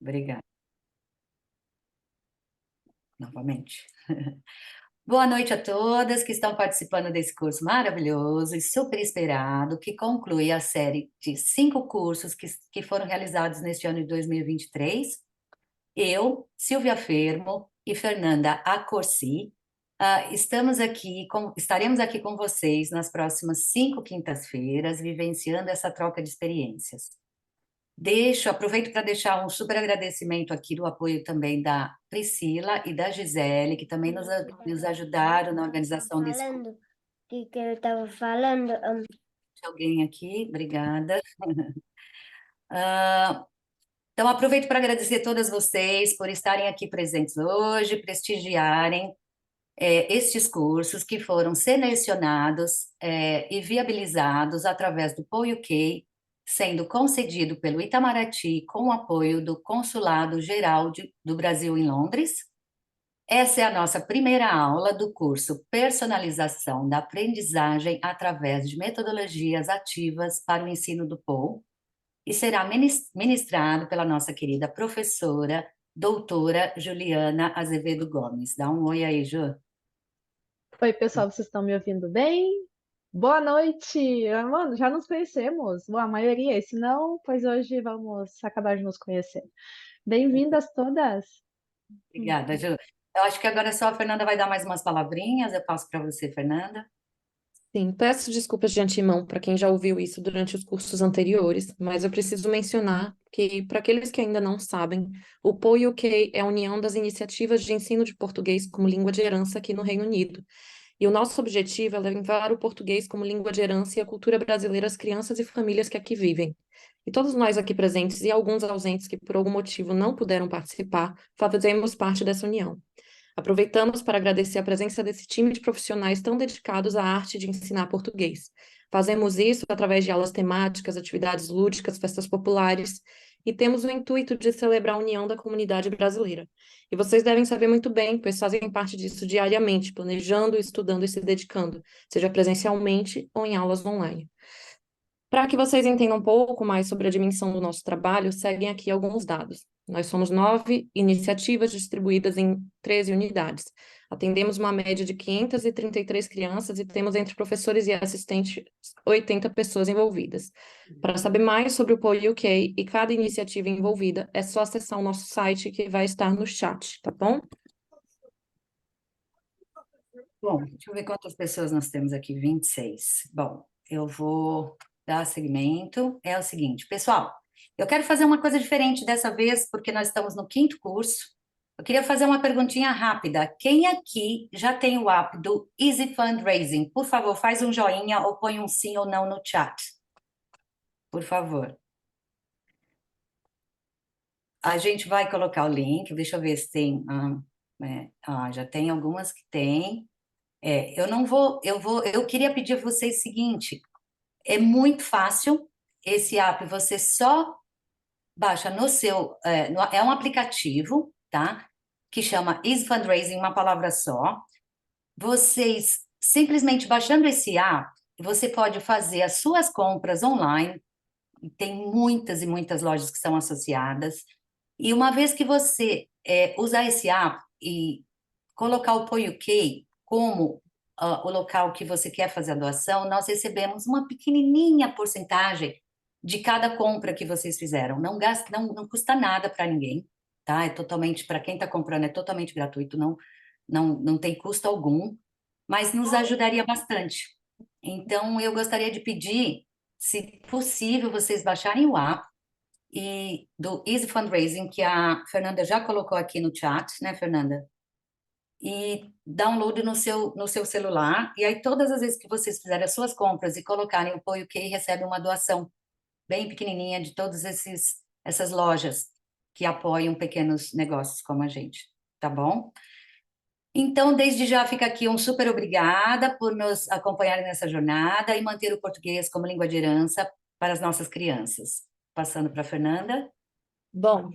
Obrigada. Novamente. Boa noite a todas que estão participando desse curso maravilhoso e super esperado, que conclui a série de 5 cursos que foram realizados neste ano de 2023. Eu, Silvia Fermo e Fernanda Accorsi, estaremos aqui com vocês nas próximas 5 quintas-feiras, vivenciando essa troca de experiências. Aproveito para deixar um super agradecimento aqui do apoio também da Priscila e da Gisele, que também nos ajudaram na organização desse curso. O que eu estava falando? Alguém aqui? Obrigada. Então, aproveito para agradecer a todas vocês por estarem aqui presentes hoje, prestigiarem estes cursos que foram selecionados e viabilizados através do POI-UK, sendo concedido pelo Itamaraty com o apoio do Consulado Geral do Brasil em Londres. Essa é a nossa primeira aula do curso Personalização da Aprendizagem através de Metodologias Ativas para o Ensino do POU e será ministrado pela nossa querida professora, doutora Juliana Azevedo Gomes. Dá um oi aí, Ju. Oi, pessoal, vocês estão me ouvindo bem? Boa noite! Mano, já nos conhecemos, bom, a maioria, e se não, pois hoje vamos acabar de nos conhecer. Bem-vindas todas! Obrigada, Ju. Eu acho que agora só a Fernanda vai dar mais umas palavrinhas. Eu passo para você, Fernanda. Sim, peço desculpas de antemão para quem já ouviu isso durante os cursos anteriores, mas eu preciso mencionar que, para aqueles que ainda não sabem, o POI-UK é a união das iniciativas de ensino de português como língua de herança aqui no Reino Unido. E o nosso objetivo é levar o português como língua de herança e a cultura brasileira às crianças e famílias que aqui vivem. E todos nós aqui presentes e alguns ausentes que por algum motivo não puderam participar, fazemos parte dessa união. Aproveitamos para agradecer a presença desse time de profissionais tão dedicados à arte de ensinar português. Fazemos isso através de aulas temáticas, atividades lúdicas, festas populares, e temos o intuito de celebrar a união da comunidade brasileira. E vocês devem saber muito bem, pois fazem parte disso diariamente, planejando, estudando e se dedicando, seja presencialmente ou em aulas online. Para que vocês entendam um pouco mais sobre a dimensão do nosso trabalho, seguem aqui alguns dados. Nós somos 9 iniciativas distribuídas em 13 unidades. Atendemos uma média de 533 crianças e temos entre professores e assistentes 80 pessoas envolvidas. Para saber mais sobre o POI UK e cada iniciativa envolvida, é só acessar o nosso site que vai estar no chat, tá bom? Bom, deixa eu ver quantas pessoas nós temos aqui. 26. Bom, eu vou dar seguimento. É o seguinte, pessoal, eu quero fazer uma coisa diferente dessa vez, porque nós estamos no 5º curso. Eu queria fazer uma perguntinha rápida. Quem aqui já tem o app do Easy Fundraising? Por favor, faz um joinha ou põe um sim ou não no chat. Por favor. A gente vai colocar o link, deixa eu ver se tem. Já tem algumas que tem. Eu queria pedir a vocês o seguinte: é muito fácil esse app, você só baixa no seu. É um aplicativo, tá? Que chama Easy Fundraising, uma palavra só. Vocês simplesmente baixando esse app, você pode fazer as suas compras online. Tem muitas e muitas lojas que são associadas. E uma vez que você usar esse app e colocar o Apoio UK como o local que você quer fazer a doação, nós recebemos uma pequenininha porcentagem de cada compra que vocês fizeram. Não gasta, não custa nada para ninguém, tá? É totalmente, para quem está comprando, é totalmente gratuito, não tem custo algum, mas nos ajudaria bastante. Então, eu gostaria de pedir, se possível, vocês baixarem o app e do Easy Fundraising, que a Fernanda já colocou aqui no chat, né, Fernanda? E download no seu celular, e aí todas as vezes que vocês fizerem as suas compras e colocarem o Apoio UK, recebe uma doação bem pequenininha de todas essas lojas que apoiam pequenos negócios como a gente, tá bom? Então, desde já fica aqui um super obrigada por nos acompanharem nessa jornada e manter o português como língua de herança para as nossas crianças. Passando para a Fernanda. Bom,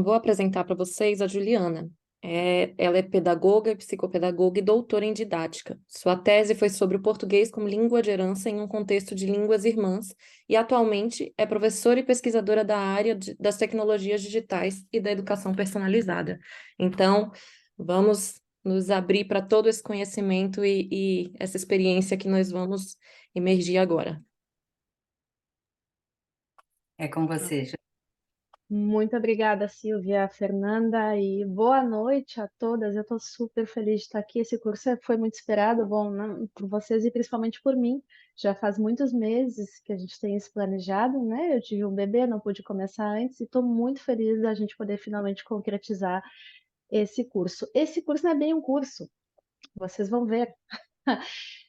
vou apresentar para vocês a Juliana. Ela é pedagoga e psicopedagoga e doutora em didática. Sua tese foi sobre o português como língua de herança em um contexto de línguas irmãs e atualmente é professora e pesquisadora da área das tecnologias digitais e da educação personalizada. Então, vamos nos abrir para todo esse conhecimento e essa experiência que nós vamos emergir agora. É com você, Muito obrigada, Silvia, Fernanda, e boa noite a todas. Eu estou super feliz de estar aqui. Esse curso foi muito esperado, bom, né, por vocês e principalmente por mim. Já faz muitos meses que a gente tem isso planejado, né? Eu tive um bebê, não pude começar antes, e estou muito feliz da gente poder finalmente concretizar esse curso. Esse curso não é bem um curso, vocês vão ver.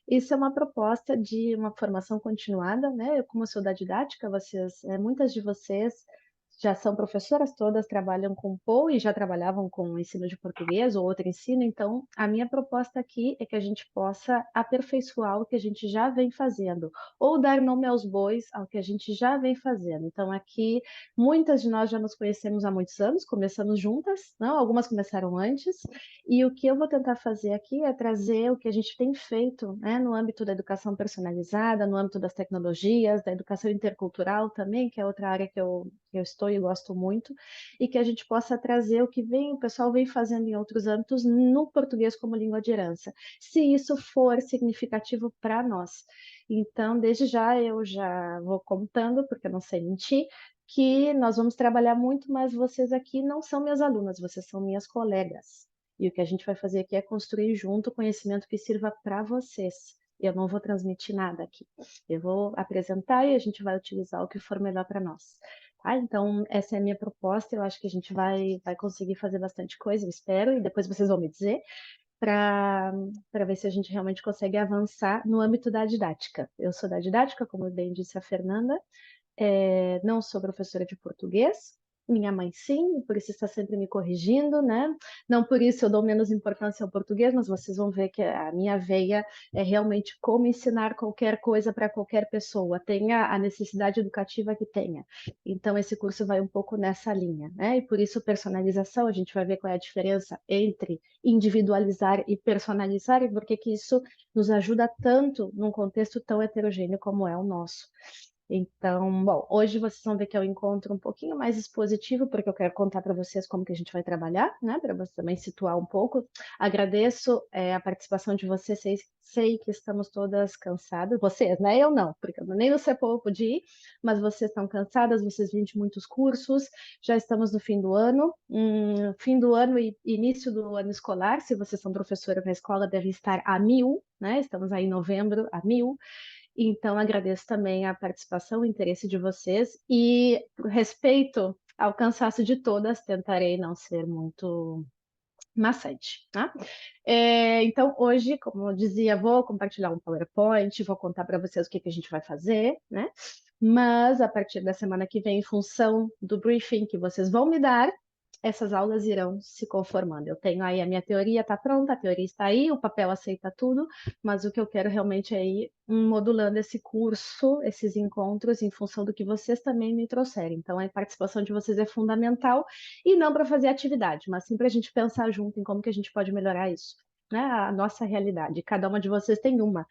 Isso é uma proposta de uma formação continuada, né? Eu, como sou da didática, muitas de vocês já são professoras, todas trabalham com POU e já trabalhavam com ensino de português ou outro ensino. Então, a minha proposta aqui é que a gente possa aperfeiçoar o que a gente já vem fazendo, ou dar nome aos bois ao que a gente já vem fazendo. Então, aqui, muitas de nós já nos conhecemos há muitos anos, começamos juntas, não? Algumas começaram antes, e o que eu vou tentar fazer aqui é trazer o que a gente tem feito, né, no âmbito da educação personalizada, no âmbito das tecnologias, da educação intercultural também, que é outra área que eu estou e gosto muito, e que a gente possa trazer o que o pessoal vem fazendo em outros âmbitos no português como língua de herança, se isso for significativo para nós. Então, desde já, eu já vou contando, porque eu não sei mentir, que nós vamos trabalhar muito, mas vocês aqui não são minhas alunas, vocês são minhas colegas. E o que a gente vai fazer aqui é construir junto conhecimento que sirva para vocês. Eu não vou transmitir nada aqui. Eu vou apresentar e a gente vai utilizar o que for melhor para nós. Tá? Então, essa é a minha proposta. Eu acho que a gente vai conseguir fazer bastante coisa, eu espero, e depois vocês vão me dizer, para ver se a gente realmente consegue avançar no âmbito da didática. Eu sou da didática, como bem disse a Fernanda, não sou professora de português, minha mãe sim, por isso está sempre me corrigindo, né? Não por isso eu dou menos importância ao português, mas vocês vão ver que a minha veia é realmente como ensinar qualquer coisa para qualquer pessoa, tenha a necessidade educativa que tenha. Então esse curso vai um pouco nessa linha, né? E por isso personalização, a gente vai ver qual é a diferença entre individualizar e personalizar e por que isso nos ajuda tanto num contexto tão heterogêneo como é o nosso. Então, bom, hoje vocês vão ver que é um encontro um pouquinho mais expositivo, porque eu quero contar para vocês como que a gente vai trabalhar, né? Para você também situar um pouco. Agradeço a participação de vocês. Sei que estamos todas cansadas. Vocês, né? Eu não, porque eu nem no CEPOL pude ir, mas vocês estão cansadas, vocês vêm de muitos cursos. Já estamos no fim do ano. Fim do ano e início do ano escolar. Se vocês são professores na escola, devem estar a 1000, né? Estamos aí em novembro, a 1000. Então, agradeço também a participação, o interesse de vocês e respeito ao cansaço de todas, tentarei não ser muito maçante, tá? Então, hoje, como eu dizia, vou compartilhar um PowerPoint, vou contar para vocês o que a gente vai fazer, né? Mas, a partir da semana que vem, em função do briefing que vocês vão me dar, essas aulas irão se conformando. Eu tenho aí a minha teoria, está pronta, a teoria está aí, o papel aceita tudo, mas o que eu quero realmente é ir modulando esse curso, esses encontros, em função do que vocês também me trouxerem. Então, a participação de vocês é fundamental, e não para fazer atividade, mas sim para a gente pensar junto em como que a gente pode melhorar isso, né? A nossa realidade. Cada uma de vocês tem uma.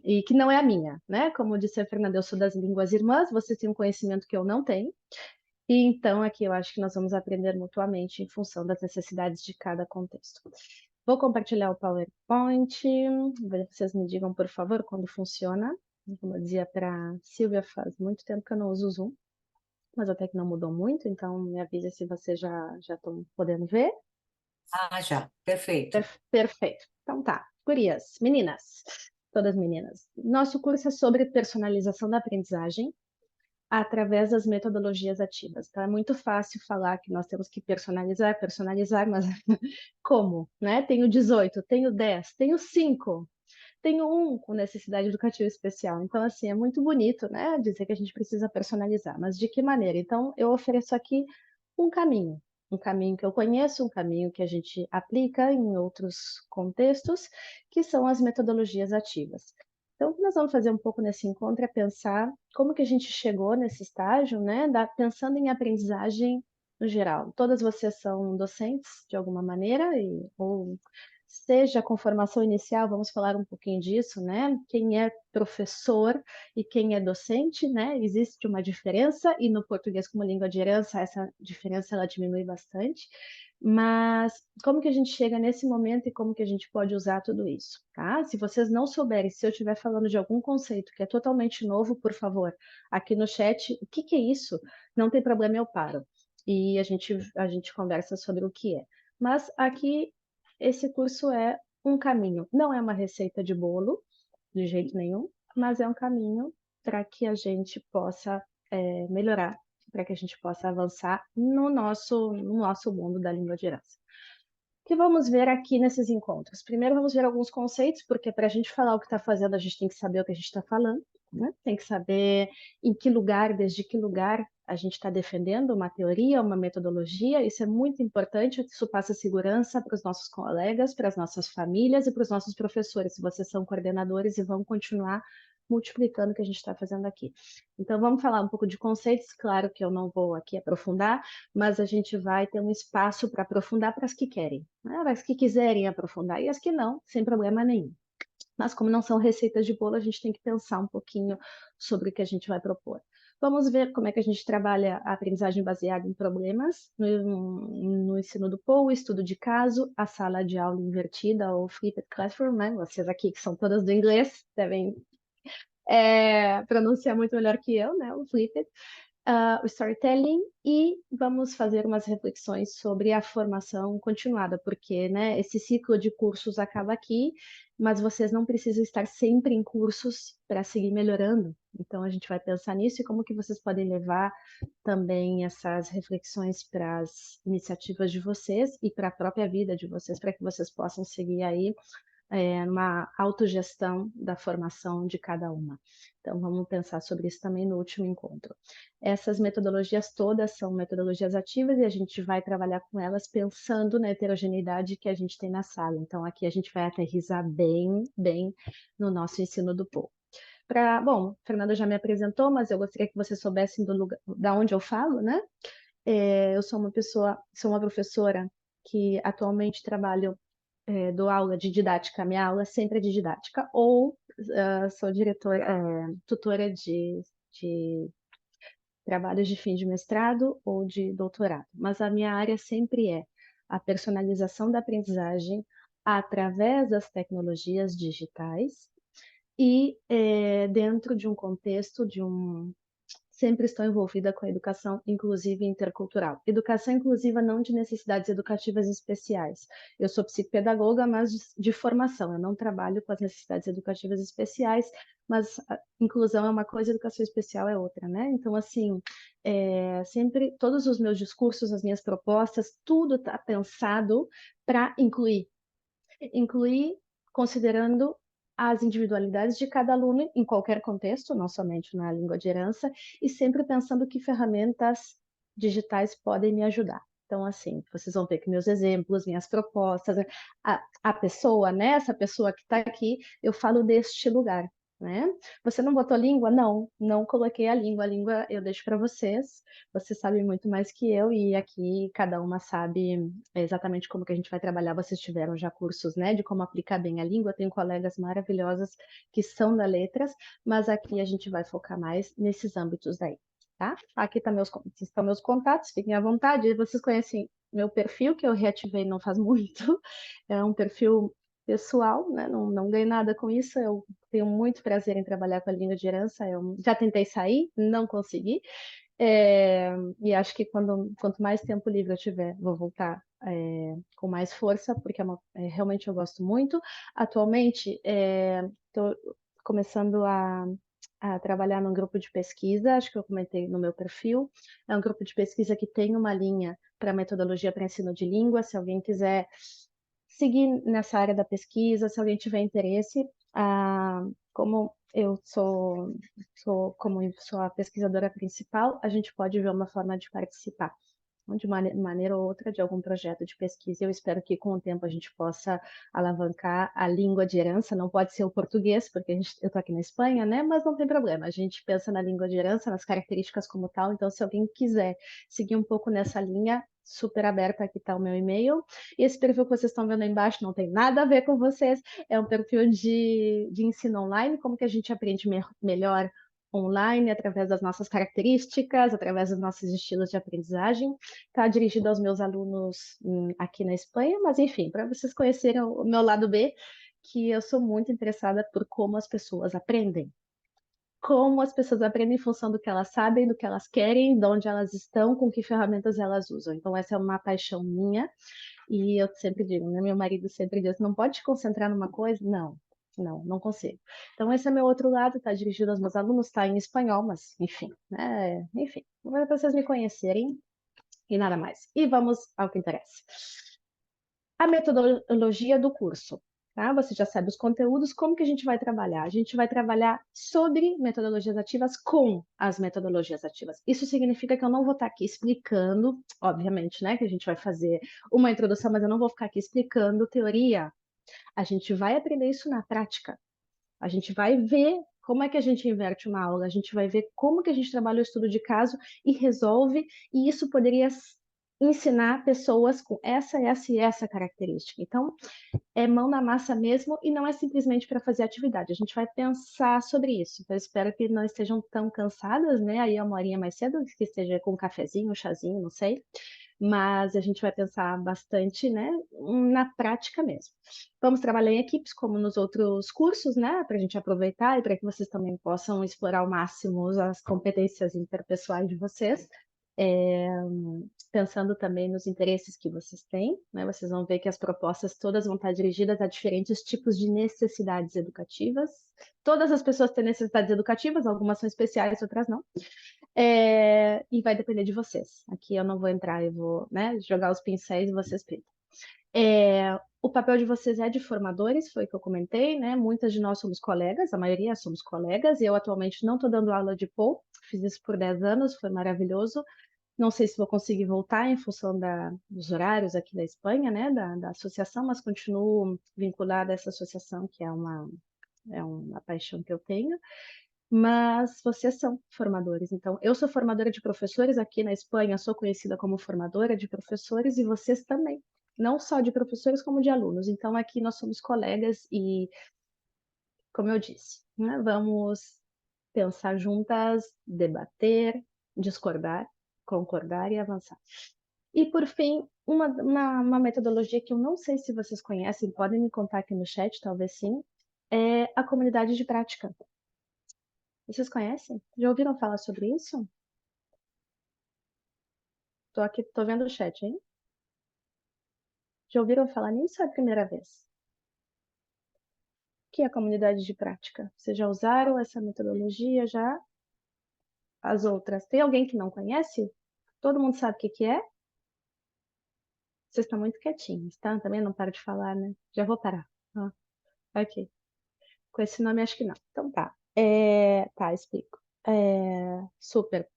E que não é a minha, né? Como disse a Fernanda, eu sou das línguas irmãs, vocês têm um conhecimento que eu não tenho, e então aqui eu acho que nós vamos aprender mutuamente em função das necessidades de cada contexto. Vou compartilhar o PowerPoint, vocês me digam, por favor, quando funciona. Como eu dizia para Silvia, faz muito tempo que eu não uso o Zoom, mas até que não mudou muito, então me avisa se vocês já estão podendo ver. Ah, já, perfeito. Perfeito. Então tá, gurias, meninas, todas meninas. Nosso curso é sobre personalização da aprendizagem através das metodologias ativas, tá? É muito fácil falar que nós temos que personalizar, mas como, né? Tenho 18, tenho 10, tenho 5, tenho um com necessidade educativa especial. Então, assim, é muito bonito, né? Dizer que a gente precisa personalizar, mas de que maneira? Então, eu ofereço aqui um caminho que eu conheço, um caminho que a gente aplica em outros contextos, que são as metodologias ativas. Então, o que nós vamos fazer um pouco nesse encontro é pensar como que a gente chegou nesse estágio, né? Pensando em aprendizagem no geral, todas vocês são docentes de alguma maneira, ou seja com formação inicial, vamos falar um pouquinho disso, né? Quem é professor e quem é docente, né? Existe uma diferença, e no português como língua de herança, essa diferença ela diminui bastante. Mas como que a gente chega nesse momento e como que a gente pode usar tudo isso, tá? Se vocês não souberem, se eu estiver falando de algum conceito que é totalmente novo, por favor, aqui no chat, o que que é isso? Não tem problema, eu paro. E a gente conversa sobre o que é. Mas aqui, esse curso é um caminho. Não é uma receita de bolo, de jeito nenhum, mas é um caminho para que a gente possa melhorar, para que a gente possa avançar no nosso mundo da língua de herança. O que vamos ver aqui nesses encontros? Primeiro, vamos ver alguns conceitos, porque para a gente falar o que está fazendo, a gente tem que saber o que a gente está falando, né? Tem que saber em que lugar, desde que lugar a gente está defendendo uma teoria, uma metodologia. Isso é muito importante, isso passa segurança para os nossos colegas, para as nossas famílias e para os nossos professores, se vocês são coordenadores e vão continuar multiplicando o que a gente está fazendo aqui. Então, vamos falar um pouco de conceitos, claro que eu não vou aqui aprofundar, mas a gente vai ter um espaço para aprofundar para as que querem, né? As que quiserem aprofundar e as que não, sem problema nenhum. Mas como não são receitas de bolo, a gente tem que pensar um pouquinho sobre o que a gente vai propor. Vamos ver como é que a gente trabalha a aprendizagem baseada em problemas no ensino do Poe, estudo de caso, a sala de aula invertida ou flipped classroom, né? Vocês aqui que são todas do inglês devem pronunciar muito melhor que eu, né? O flipped. O storytelling, e vamos fazer umas reflexões sobre a formação continuada, porque, né, esse ciclo de cursos acaba aqui, mas vocês não precisam estar sempre em cursos para seguir melhorando. Então a gente vai pensar nisso e como que vocês podem levar também essas reflexões para as iniciativas de vocês e para a própria vida de vocês, para que vocês possam seguir aí uma autogestão da formação de cada uma. Então, vamos pensar sobre isso também no último encontro. Essas metodologias todas são metodologias ativas e a gente vai trabalhar com elas pensando na heterogeneidade que a gente tem na sala. Então, aqui a gente vai aterrissar bem, bem no nosso ensino do Poe. Bom, a Fernanda já me apresentou, mas eu gostaria que vocês soubessem do lugar, da onde eu falo, né? Eu sou uma professora que atualmente trabalho dou aula de didática, minha aula sempre é de didática, ou sou tutora de trabalhos de fim de mestrado ou de doutorado. Mas a minha área sempre é a personalização da aprendizagem através das tecnologias digitais e dentro de um contexto sempre estou envolvida com a educação inclusiva e intercultural. Educação inclusiva não de necessidades educativas especiais. Eu sou psicopedagoga, mas de formação. Eu não trabalho com as necessidades educativas especiais, mas a inclusão é uma coisa, educação especial é outra, né? Então, assim, sempre, todos os meus discursos, as minhas propostas, tudo está pensado para incluir. Incluir considerando as individualidades de cada aluno em qualquer contexto, não somente na língua de herança, e sempre pensando que ferramentas digitais podem me ajudar. Então, assim, vocês vão ver que meus exemplos, minhas propostas, né, a pessoa, né, essa pessoa que está aqui, eu falo deste lugar, né? Você não botou língua? Não, não coloquei a língua. A língua eu deixo para vocês. Vocês sabem muito mais que eu e aqui cada uma sabe exatamente como que a gente vai trabalhar. Vocês tiveram já cursos, né, de como aplicar bem a língua. Tenho colegas maravilhosas que são da letras, mas aqui a gente vai focar mais nesses âmbitos daí, tá? Aqui estão meus contatos, fiquem à vontade. Vocês conhecem meu perfil, que eu reativei não faz muito. É um perfil pessoal, né? Não ganho nada com isso. Eu tenho muito prazer em trabalhar com a língua de herança. Eu já tentei sair, não consegui. E acho que quanto mais tempo livre eu tiver, vou voltar com mais força, porque realmente eu gosto muito. Atualmente, estou começando a trabalhar num grupo de pesquisa, acho que eu comentei no meu perfil. É um grupo de pesquisa que tem uma linha para metodologia para ensino de língua. Se alguém quiser seguir nessa área da pesquisa, se alguém tiver interesse, como eu sou a pesquisadora principal, a gente pode ver uma forma de participar. de maneira ou outra, de algum projeto de pesquisa. Eu espero que com o tempo a gente possa alavancar a língua de herança. Não pode ser o português, porque eu estou aqui na Espanha, né? Mas não tem problema. A gente pensa na língua de herança, nas características como tal. Então, se alguém quiser seguir um pouco nessa linha, super aberta, aqui está o meu e-mail. E esse perfil que vocês estão vendo aí embaixo não tem nada a ver com vocês. É um perfil de ensino online, como que a gente aprende melhor online, através das nossas características, através dos nossos estilos de aprendizagem. Está dirigido aos meus alunos aqui na Espanha, mas enfim, para vocês conhecerem o meu lado B, que eu sou muito interessada por como as pessoas aprendem. Como as pessoas aprendem em função do que elas sabem, do que elas querem, de onde elas estão, com que ferramentas elas usam. Então, essa é uma paixão minha, e eu sempre digo, né? Meu marido sempre diz, não pode te concentrar numa coisa? Não consigo. Então, esse é meu outro lado, está dirigido aos meus alunos, está em espanhol, mas enfim, né? Enfim, para vocês me conhecerem e nada mais. E vamos ao que interessa. A metodologia do curso. Tá? Você já sabe os conteúdos, como que a gente vai trabalhar? A gente vai trabalhar sobre metodologias ativas com as metodologias ativas. Isso significa que eu não vou estar aqui explicando, obviamente, né, que a gente vai fazer uma introdução, mas eu não vou ficar aqui explicando teoria. A gente vai aprender isso na prática. A gente vai ver como é que a gente inverte uma aula, a gente vai ver como que a gente trabalha o estudo de caso e resolve, e isso poderia ensinar pessoas com essa e essa característica. Então, é mão na massa mesmo e não é simplesmente para fazer atividade. A gente vai pensar sobre isso. Então, eu espero que não estejam tão cansadas, né? Aí é uma horinha mais cedo, que esteja com um cafezinho, um chazinho, não sei. Mas a gente vai pensar bastante, né, na prática mesmo. Vamos trabalhar em equipes, como nos outros cursos, né, para a gente aproveitar e para que vocês também possam explorar ao máximo as competências interpessoais de vocês. É, pensando também nos interesses que vocês têm, né? Vocês vão ver que as propostas todas vão estar dirigidas a diferentes tipos de necessidades educativas. Todas as pessoas têm necessidades educativas, algumas são especiais, outras não. E vai depender de vocês. Aqui eu não vou entrar, eu vou, né, jogar os pincéis e vocês pintam. O papel de vocês é de formadores, foi o que eu comentei, né? Muitas de nós somos colegas, a maioria somos colegas, e eu atualmente não estou dando aula de POU, fiz isso por 10 anos, foi maravilhoso. Não sei se vou conseguir voltar em função dos horários aqui da Espanha, né, da associação, mas continuo vinculada a essa associação, que é uma paixão que eu tenho. Mas vocês são formadores. Então, eu sou formadora de professores aqui na Espanha, sou conhecida como formadora de professores e vocês também. Não só de professores, como de alunos. Então, aqui nós somos colegas e, como eu disse, né, vamos pensar juntas, debater, discordar, concordar e avançar. E, por fim, uma metodologia que eu não sei se vocês conhecem, podem me contar aqui no chat, talvez sim, é a comunidade de prática. Vocês conhecem? Já ouviram falar sobre isso? Tô aqui, tô vendo o chat, hein? Já ouviram falar nisso ou é a primeira vez? O que é a comunidade de prática? Vocês já usaram essa metodologia já? As outras? Tem alguém que não conhece? Todo mundo sabe o que que é? Vocês estão muito quietinhos, tá? Também não paro de falar, né? Já vou parar. Ah, ok. Com esse nome acho que não. Então tá. Tá, explico. Super.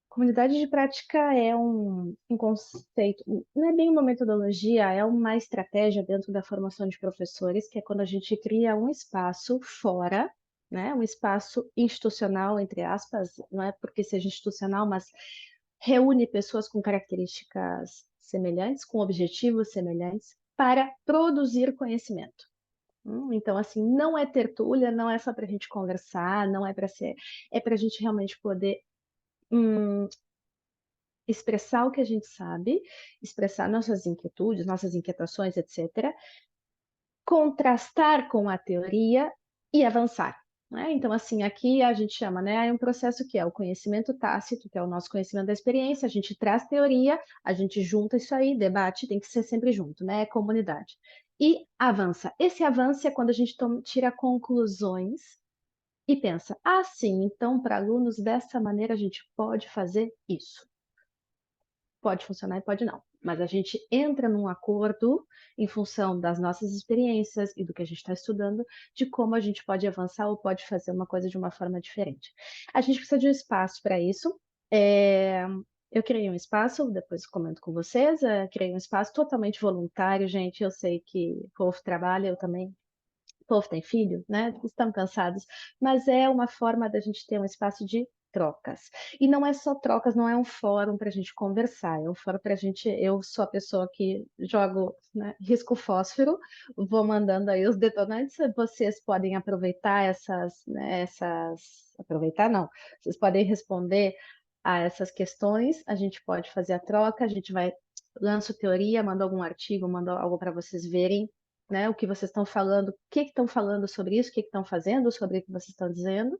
Comunidade de prática é um conceito, não é bem uma metodologia, é uma estratégia dentro da formação de professores, que é quando a gente cria um espaço fora, né? Um espaço institucional, entre aspas, não é porque seja institucional, mas reúne pessoas com características semelhantes, com objetivos semelhantes, para produzir conhecimento. Então, assim, não é tertúlia, não é só para a gente conversar, não é para ser, é para a gente realmente poder expressar o que a gente sabe, expressar nossas inquietudes, nossas inquietações, etc., contrastar com a teoria e avançar. Né? Então, assim, aqui a gente chama, né, é um processo que é o conhecimento tácito, que é o nosso conhecimento da experiência, a gente traz teoria, a gente junta isso aí, debate, tem que ser sempre junto, né, é comunidade. E avança. Esse avanço é quando a gente tira conclusões e pensa, sim, então para alunos dessa maneira a gente pode fazer isso. Pode funcionar e pode não. Mas a gente entra num acordo em função das nossas experiências e do que a gente está estudando, de como a gente pode avançar ou pode fazer uma coisa de uma forma diferente. A gente precisa de um espaço para isso. Eu criei um espaço, depois comento com vocês, criei um espaço totalmente voluntário, gente. Eu sei que o povo trabalha, eu também. O povo tem filho, né? Estão cansados, mas é uma forma da gente ter um espaço de trocas. E não é só trocas, não é um fórum para a gente conversar, é um fórum para a gente. Eu sou a pessoa que jogo, né, risco fósforo, vou mandando aí os detonantes. Vocês podem aproveitar aproveitar não, vocês podem responder a essas questões. A gente pode fazer a troca, a gente vai lanço teoria, mando algum artigo, mando algo para vocês verem, né, o que vocês estão falando, o que estão falando sobre isso, o que estão fazendo sobre o que vocês estão dizendo,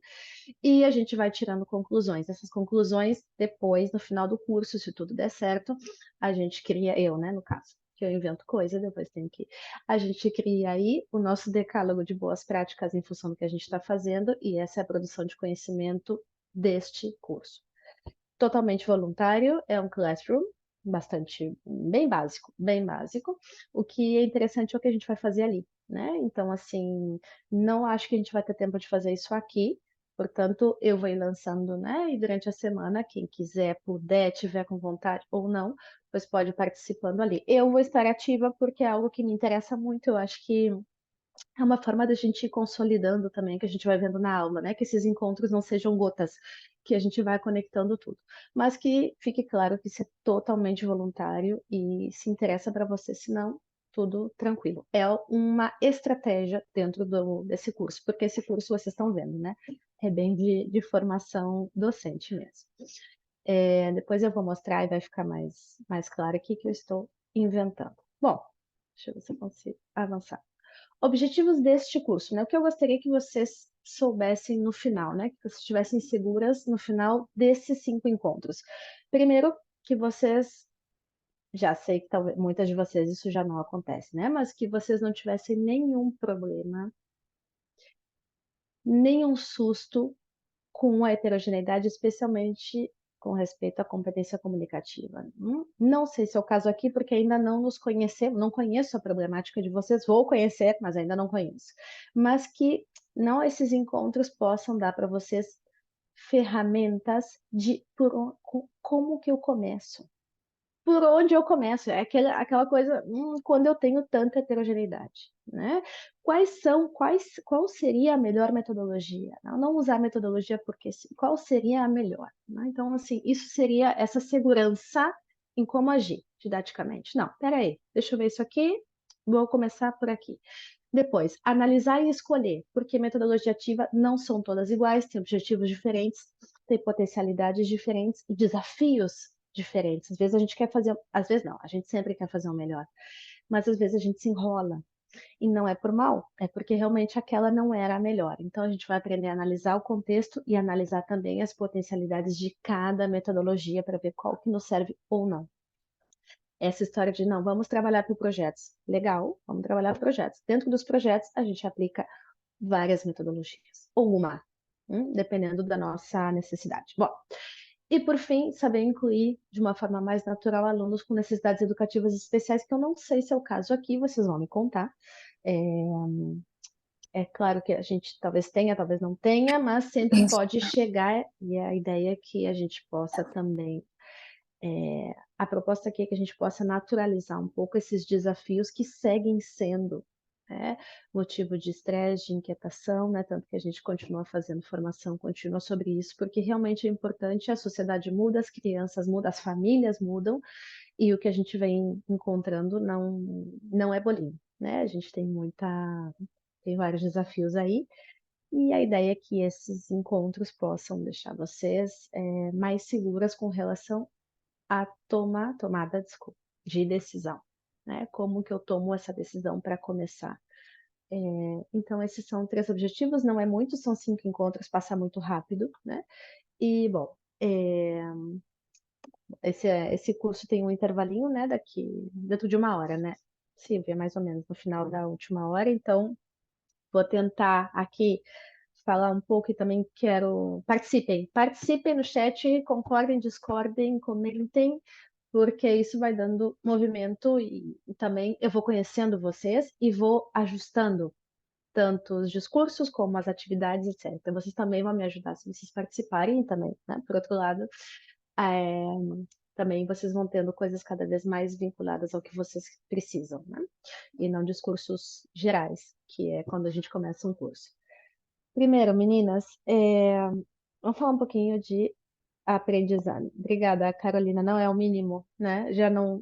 e a gente vai tirando conclusões. Essas conclusões, depois, no final do curso, se tudo der certo, a gente cria, eu, né, no caso, que eu invento coisa, depois tenho que. A gente cria aí o nosso decálogo de boas práticas em função do que a gente está fazendo, e essa é a produção de conhecimento deste curso. Totalmente voluntário, é um classroom, bastante, bem básico, bem básico. O que é interessante é o que a gente vai fazer ali, né? Então, assim, não acho que a gente vai ter tempo de fazer isso aqui, portanto, eu vou ir lançando, né? E durante a semana, quem quiser, puder, tiver com vontade ou não, pois pode ir participando ali. Eu vou estar ativa porque é algo que me interessa muito, eu acho que é uma forma da gente ir consolidando também, que a gente vai vendo na aula, né? Que esses encontros não sejam gotas, que a gente vai conectando tudo. Mas que fique claro que isso é totalmente voluntário e se interessa para você, se não, tudo tranquilo. É uma estratégia dentro desse curso, porque esse curso vocês estão vendo, né? É bem de formação docente mesmo. Depois eu vou mostrar e vai ficar mais claro aqui que eu estou inventando. Bom, deixa eu ver se eu consigo avançar. Objetivos deste curso, né? O que eu gostaria que vocês soubessem no final, né? Que vocês estivessem seguras no final desses 5 encontros. Primeiro, que vocês, já sei que talvez muitas de vocês isso já não acontece, né? Mas que vocês não tivessem nenhum problema, nenhum susto com a heterogeneidade, especialmente com respeito à competência comunicativa. Não sei se é o caso aqui, porque ainda não nos conhecemos, não conheço a problemática de vocês, vou conhecer, mas ainda não conheço. Mas que não esses encontros possam dar para vocês ferramentas de como que eu começo. Por onde eu começo? É aquela coisa, quando eu tenho tanta heterogeneidade, né? Qual seria a melhor metodologia? Não usar metodologia porque sim, qual seria a melhor? Né? Então, assim, isso seria essa segurança em como agir didaticamente. Não, peraí, deixa eu ver isso aqui, vou começar por aqui. Depois, analisar e escolher, porque metodologia ativa não são todas iguais, tem objetivos diferentes, tem potencialidades diferentes e desafios diferentes. Às vezes a gente quer fazer, às vezes não, a gente sempre quer fazer o melhor, mas às vezes a gente se enrola. E não é por mal, é porque realmente aquela não era a melhor. Então a gente vai aprender a analisar o contexto e analisar também as potencialidades de cada metodologia para ver qual que nos serve ou não. Essa história de não, vamos trabalhar por projetos. Legal, vamos trabalhar por projetos. Dentro dos projetos, a gente aplica várias metodologias, ou uma, dependendo da nossa necessidade. Bom, e por fim, saber incluir de uma forma mais natural alunos com necessidades educativas especiais, que eu não sei se é o caso aqui, vocês vão me contar. É claro que a gente talvez tenha, talvez não tenha, mas sempre pode chegar, e a ideia é que a gente possa também. A proposta aqui é que a gente possa naturalizar um pouco esses desafios que seguem sendo, né, motivo de estresse, de inquietação, né, tanto que a gente continua fazendo formação contínua sobre isso, porque realmente é importante, a sociedade muda, as crianças mudam, as famílias mudam, e o que a gente vem encontrando não é bolinho, né? A gente tem vários desafios aí, e a ideia é que esses encontros possam deixar vocês mais seguras com relação a tomada, desculpa, de decisão, né? Como que eu tomo essa decisão para começar? Então, esses são 3 objetivos, não é muito, são 5 encontros, passa muito rápido, né? E, bom, esse curso tem um intervalinho, né? Dentro de 1 hora, né? Silvia, mais ou menos, no final da última hora, então vou tentar aqui falar um pouco e também quero. Participem no chat, concordem, discordem, comentem, porque isso vai dando movimento e também eu vou conhecendo vocês e vou ajustando tanto os discursos como as atividades, etc. Então, vocês também vão me ajudar se vocês participarem também, né? Por outro lado, É, também vocês vão tendo coisas cada vez mais vinculadas ao que vocês precisam, né? E não discursos gerais, que é quando a gente começa um curso. Primeiro, meninas, vamos falar um pouquinho de aprendizagem. Obrigada, Carolina. Não é o mínimo, né? Já não.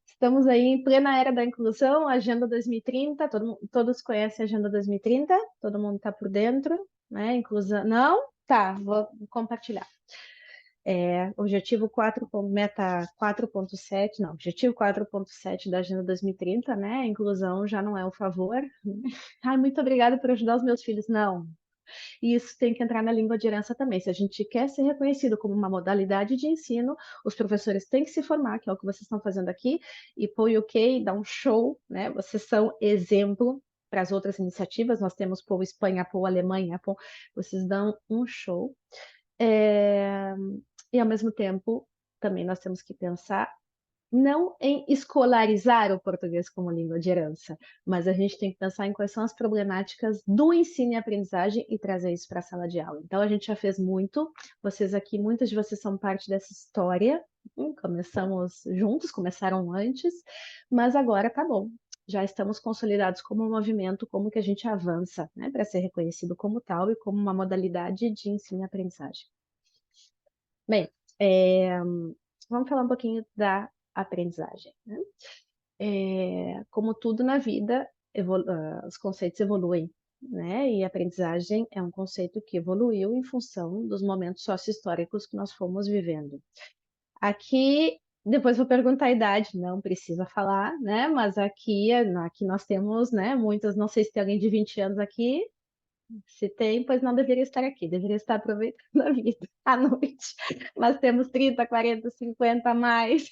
Estamos aí em plena era da inclusão, Agenda 2030. Todos conhecem a Agenda 2030? Todo mundo está por dentro, né? Inclusão. Não? Tá, vou compartilhar. Objetivo 4, meta 4.7, não, objetivo 4.7 da Agenda 2030, né? A inclusão já não é um favor. Ai, muito obrigada por ajudar os meus filhos. Não, e isso tem que entrar na língua de herança também. Se a gente quer ser reconhecido como uma modalidade de ensino, os professores têm que se formar, que é o que vocês estão fazendo aqui, e POI UK dá um show, né? Vocês são exemplo para as outras iniciativas. Nós temos POI Espanha, POI Alemanha, POI, vocês dão um show. E ao mesmo tempo, também nós temos que pensar não em escolarizar o português como língua de herança, mas a gente tem que pensar em quais são as problemáticas do ensino e aprendizagem e trazer isso para a sala de aula. Então, a gente já fez muito, vocês aqui, muitas de vocês são parte dessa história, começamos juntos, começaram antes, mas agora tá bom. Já estamos consolidados como um movimento, como que a gente avança, né, para ser reconhecido como tal e como uma modalidade de ensino e aprendizagem. Bem, vamos falar um pouquinho da aprendizagem, né? Como tudo na vida, os conceitos evoluem, né? E a aprendizagem é um conceito que evoluiu em função dos momentos sócio-históricos que nós fomos vivendo. Aqui, depois vou perguntar a idade, não precisa falar, né? Mas aqui nós temos, né? Muitas, não sei se tem alguém de 20 anos aqui. Se tem, pois não deveria estar aqui, deveria estar aproveitando a vida à noite. Mas temos 30, 40, 50 a mais.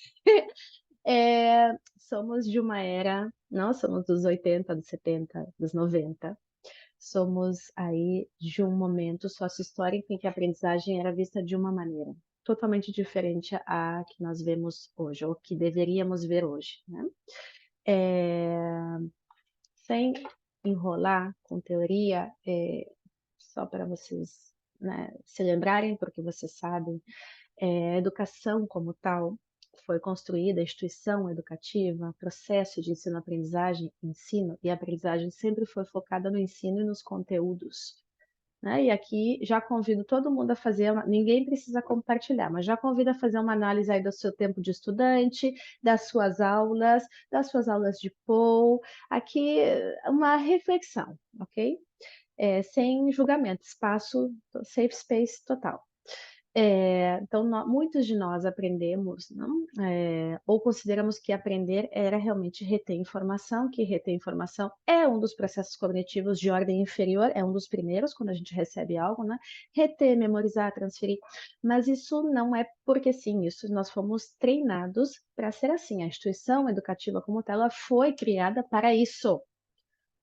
Somos de uma era, nós somos dos 80, dos 70, dos 90. Somos aí de um momento sócio-histórico em que a aprendizagem era vista de uma maneira totalmente diferente à que nós vemos hoje, ou que deveríamos ver hoje, né? Sem enrolar com teoria, só para vocês, né, se lembrarem, porque vocês sabem, a educação como tal foi construída, a instituição educativa, processo de ensino-aprendizagem, ensino e aprendizagem sempre foi focada no ensino e nos conteúdos. Né? E aqui já convido todo mundo a fazer, ninguém precisa compartilhar, mas já convido a fazer uma análise aí do seu tempo de estudante, das suas aulas de POU, aqui uma reflexão, ok? Sem julgamento, espaço, safe space total. Então, muitos de nós aprendemos, não? Ou consideramos que aprender era realmente reter informação, que reter informação é um dos processos cognitivos de ordem inferior, é um dos primeiros quando a gente recebe algo, né? Reter, memorizar, transferir, mas isso não é porque sim, isso nós fomos treinados para ser assim. A instituição educativa como tal, ela foi criada para isso,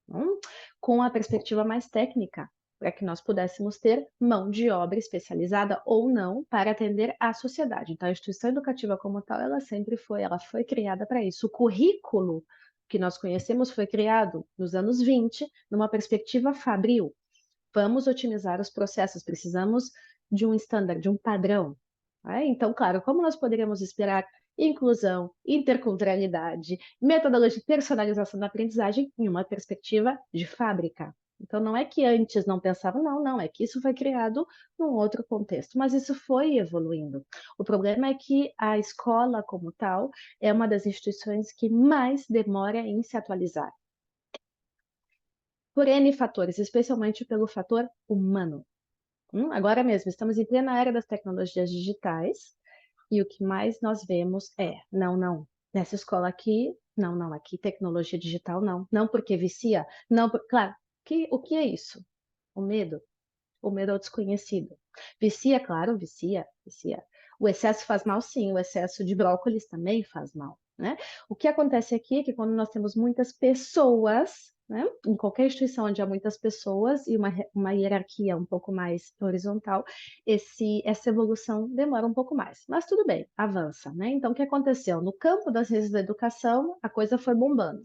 não? Com a perspectiva mais técnica, para que nós pudéssemos ter mão de obra especializada ou não para atender à sociedade. Então, a instituição educativa como tal, ela foi criada para isso. O currículo que nós conhecemos foi criado nos anos 20, numa perspectiva fabril. Vamos otimizar os processos, precisamos de um standard, de um padrão. Então, claro, como nós poderíamos esperar inclusão, interculturalidade, metodologia de personalização da aprendizagem em uma perspectiva de fábrica? Então, não é que antes não pensavam, não, é que isso foi criado num outro contexto, mas isso foi evoluindo. O problema é que a escola, como tal, é uma das instituições que mais demora em se atualizar. Por N fatores, especialmente pelo fator humano. Agora mesmo, estamos em plena era das tecnologias digitais, e o que mais nós vemos não, nessa escola aqui, não, aqui tecnologia digital não porque vicia, claro, o que é isso? O medo ao desconhecido. Vicia, claro, vicia. O excesso faz mal, sim, o excesso de brócolis também faz mal, né? O que acontece aqui é que quando nós temos muitas pessoas, né, em qualquer instituição onde há muitas pessoas e uma hierarquia um pouco mais horizontal, essa evolução demora um pouco mais. Mas tudo bem, avança, né? Então, o que aconteceu? No campo das ciências da educação, a coisa foi bombando.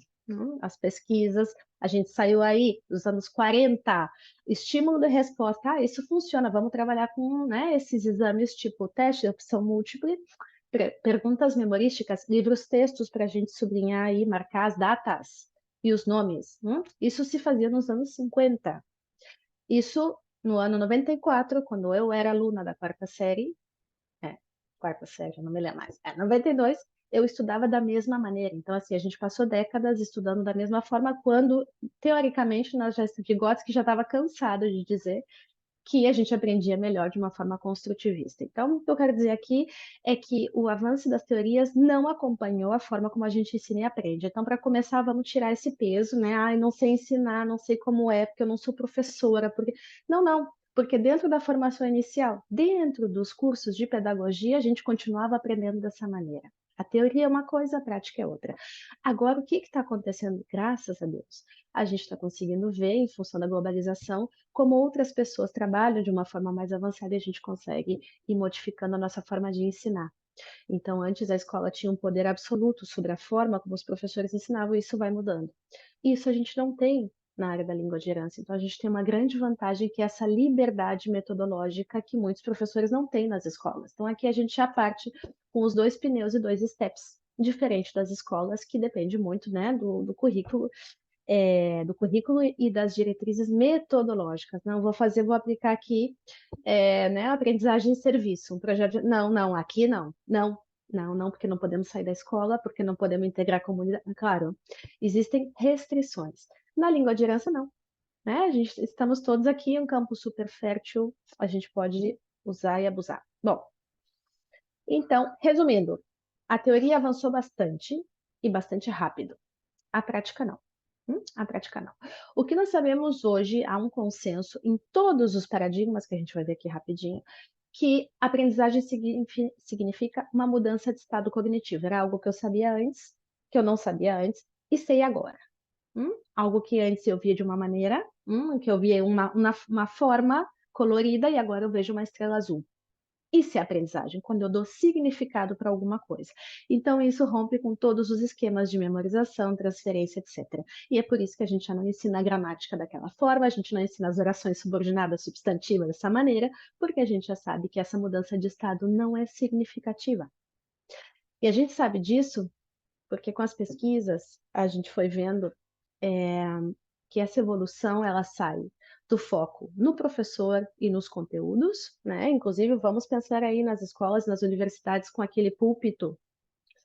As pesquisas, a gente saiu aí dos anos 40, estímulo de resposta, isso funciona, vamos trabalhar com, né, esses exames tipo teste de opção múltipla, perguntas memorísticas, livros textos para a gente sublinhar aí, marcar as datas e os nomes. Isso se fazia nos anos 50. Isso no ano 94, quando eu era aluna da quarta série, quarta série, eu não me lembro mais, 92, eu estudava da mesma maneira. Então, assim, a gente passou décadas estudando da mesma forma, quando, teoricamente, nós já, Vygotsky já estava cansado de dizer que a gente aprendia melhor de uma forma construtivista. Então, o que eu quero dizer aqui é que o avanço das teorias não acompanhou a forma como a gente ensina e aprende. Então, para começar, vamos tirar esse peso, né? Ai, não sei ensinar, não sei como é, porque eu não sou professora, porque... Não, porque dentro da formação inicial, dentro dos cursos de pedagogia, a gente continuava aprendendo dessa maneira. A teoria é uma coisa, a prática é outra. Agora, o que está acontecendo? Graças a Deus, a gente está conseguindo ver, em função da globalização, como outras pessoas trabalham de uma forma mais avançada e a gente consegue ir modificando a nossa forma de ensinar. Então, antes a escola tinha um poder absoluto sobre a forma como os professores ensinavam, e isso vai mudando. Isso a gente não tem na área da língua de herança. Então, a gente tem uma grande vantagem, que é essa liberdade metodológica que muitos professores não têm nas escolas. Então, aqui a gente já parte com os 2 pneus e 2 steps, diferente das escolas, que depende muito, né, do currículo, do currículo e das diretrizes metodológicas. Não, vou aplicar aqui, né, aprendizagem e serviço, um projeto. Não, aqui não, porque não podemos sair da escola, porque não podemos integrar a comunidade. Claro, existem restrições. Na língua de herança, não. Né? Estamos todos aqui em um campo super fértil, a gente pode usar e abusar. Bom, então, resumindo, a teoria avançou bastante e bastante rápido. A prática não. A prática não. O que nós sabemos hoje, há um consenso em todos os paradigmas, que a gente vai ver aqui rapidinho, que aprendizagem significa uma mudança de estado cognitivo. Era algo que eu sabia antes, que eu não sabia antes, e sei agora. Algo que antes eu via de uma maneira, que eu via uma forma colorida, e agora eu vejo uma estrela azul. Isso é aprendizagem, quando eu dou significado para alguma coisa. Então, isso rompe com todos os esquemas de memorização, transferência, etc. E é por isso que a gente já não ensina a gramática daquela forma, a gente não ensina as orações subordinadas substantivas dessa maneira, porque a gente já sabe que essa mudança de estado não é significativa. E a gente sabe disso porque com as pesquisas a gente foi vendo que essa evolução ela sai do foco no professor e nos conteúdos, né? Inclusive, vamos pensar aí nas escolas, nas universidades com aquele púlpito,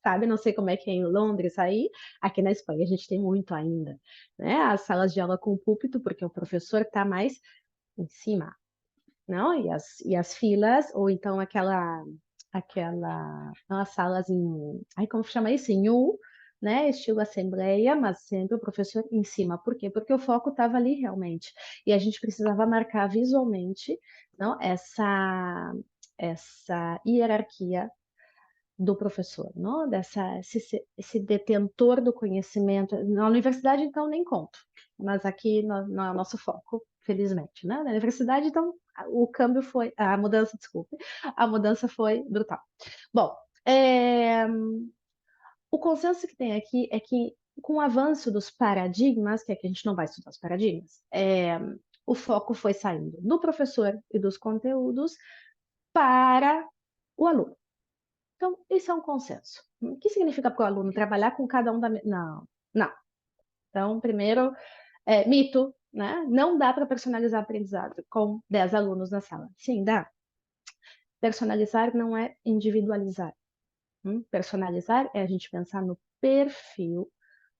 sabe? Não sei como é que é em Londres aí, aqui na Espanha a gente tem muito ainda, né? As salas de aula com púlpito, porque o professor está mais em cima, não? E as filas, ou então aquelas salas em, como chama isso? Em U, né? Estilo assembleia, mas sempre o professor em cima. Por quê? Porque o foco estava ali realmente. E a gente precisava marcar visualmente, não? Essa hierarquia do professor, não? Esse detentor do conhecimento. Na universidade, então, nem conto, mas aqui no nosso foco, felizmente, né? Na universidade, então, a mudança foi brutal. Bom, o consenso que tem aqui é que, com o avanço dos paradigmas, que aqui a gente não vai estudar os paradigmas, o foco foi saindo do professor e dos conteúdos para o aluno. Então, isso é um consenso. O que significa para o aluno trabalhar com cada um da... Não. Então, primeiro, mito, né? Não dá para personalizar aprendizado com 10 alunos na sala. Sim, dá. Personalizar não é individualizar. Personalizar é a gente pensar no perfil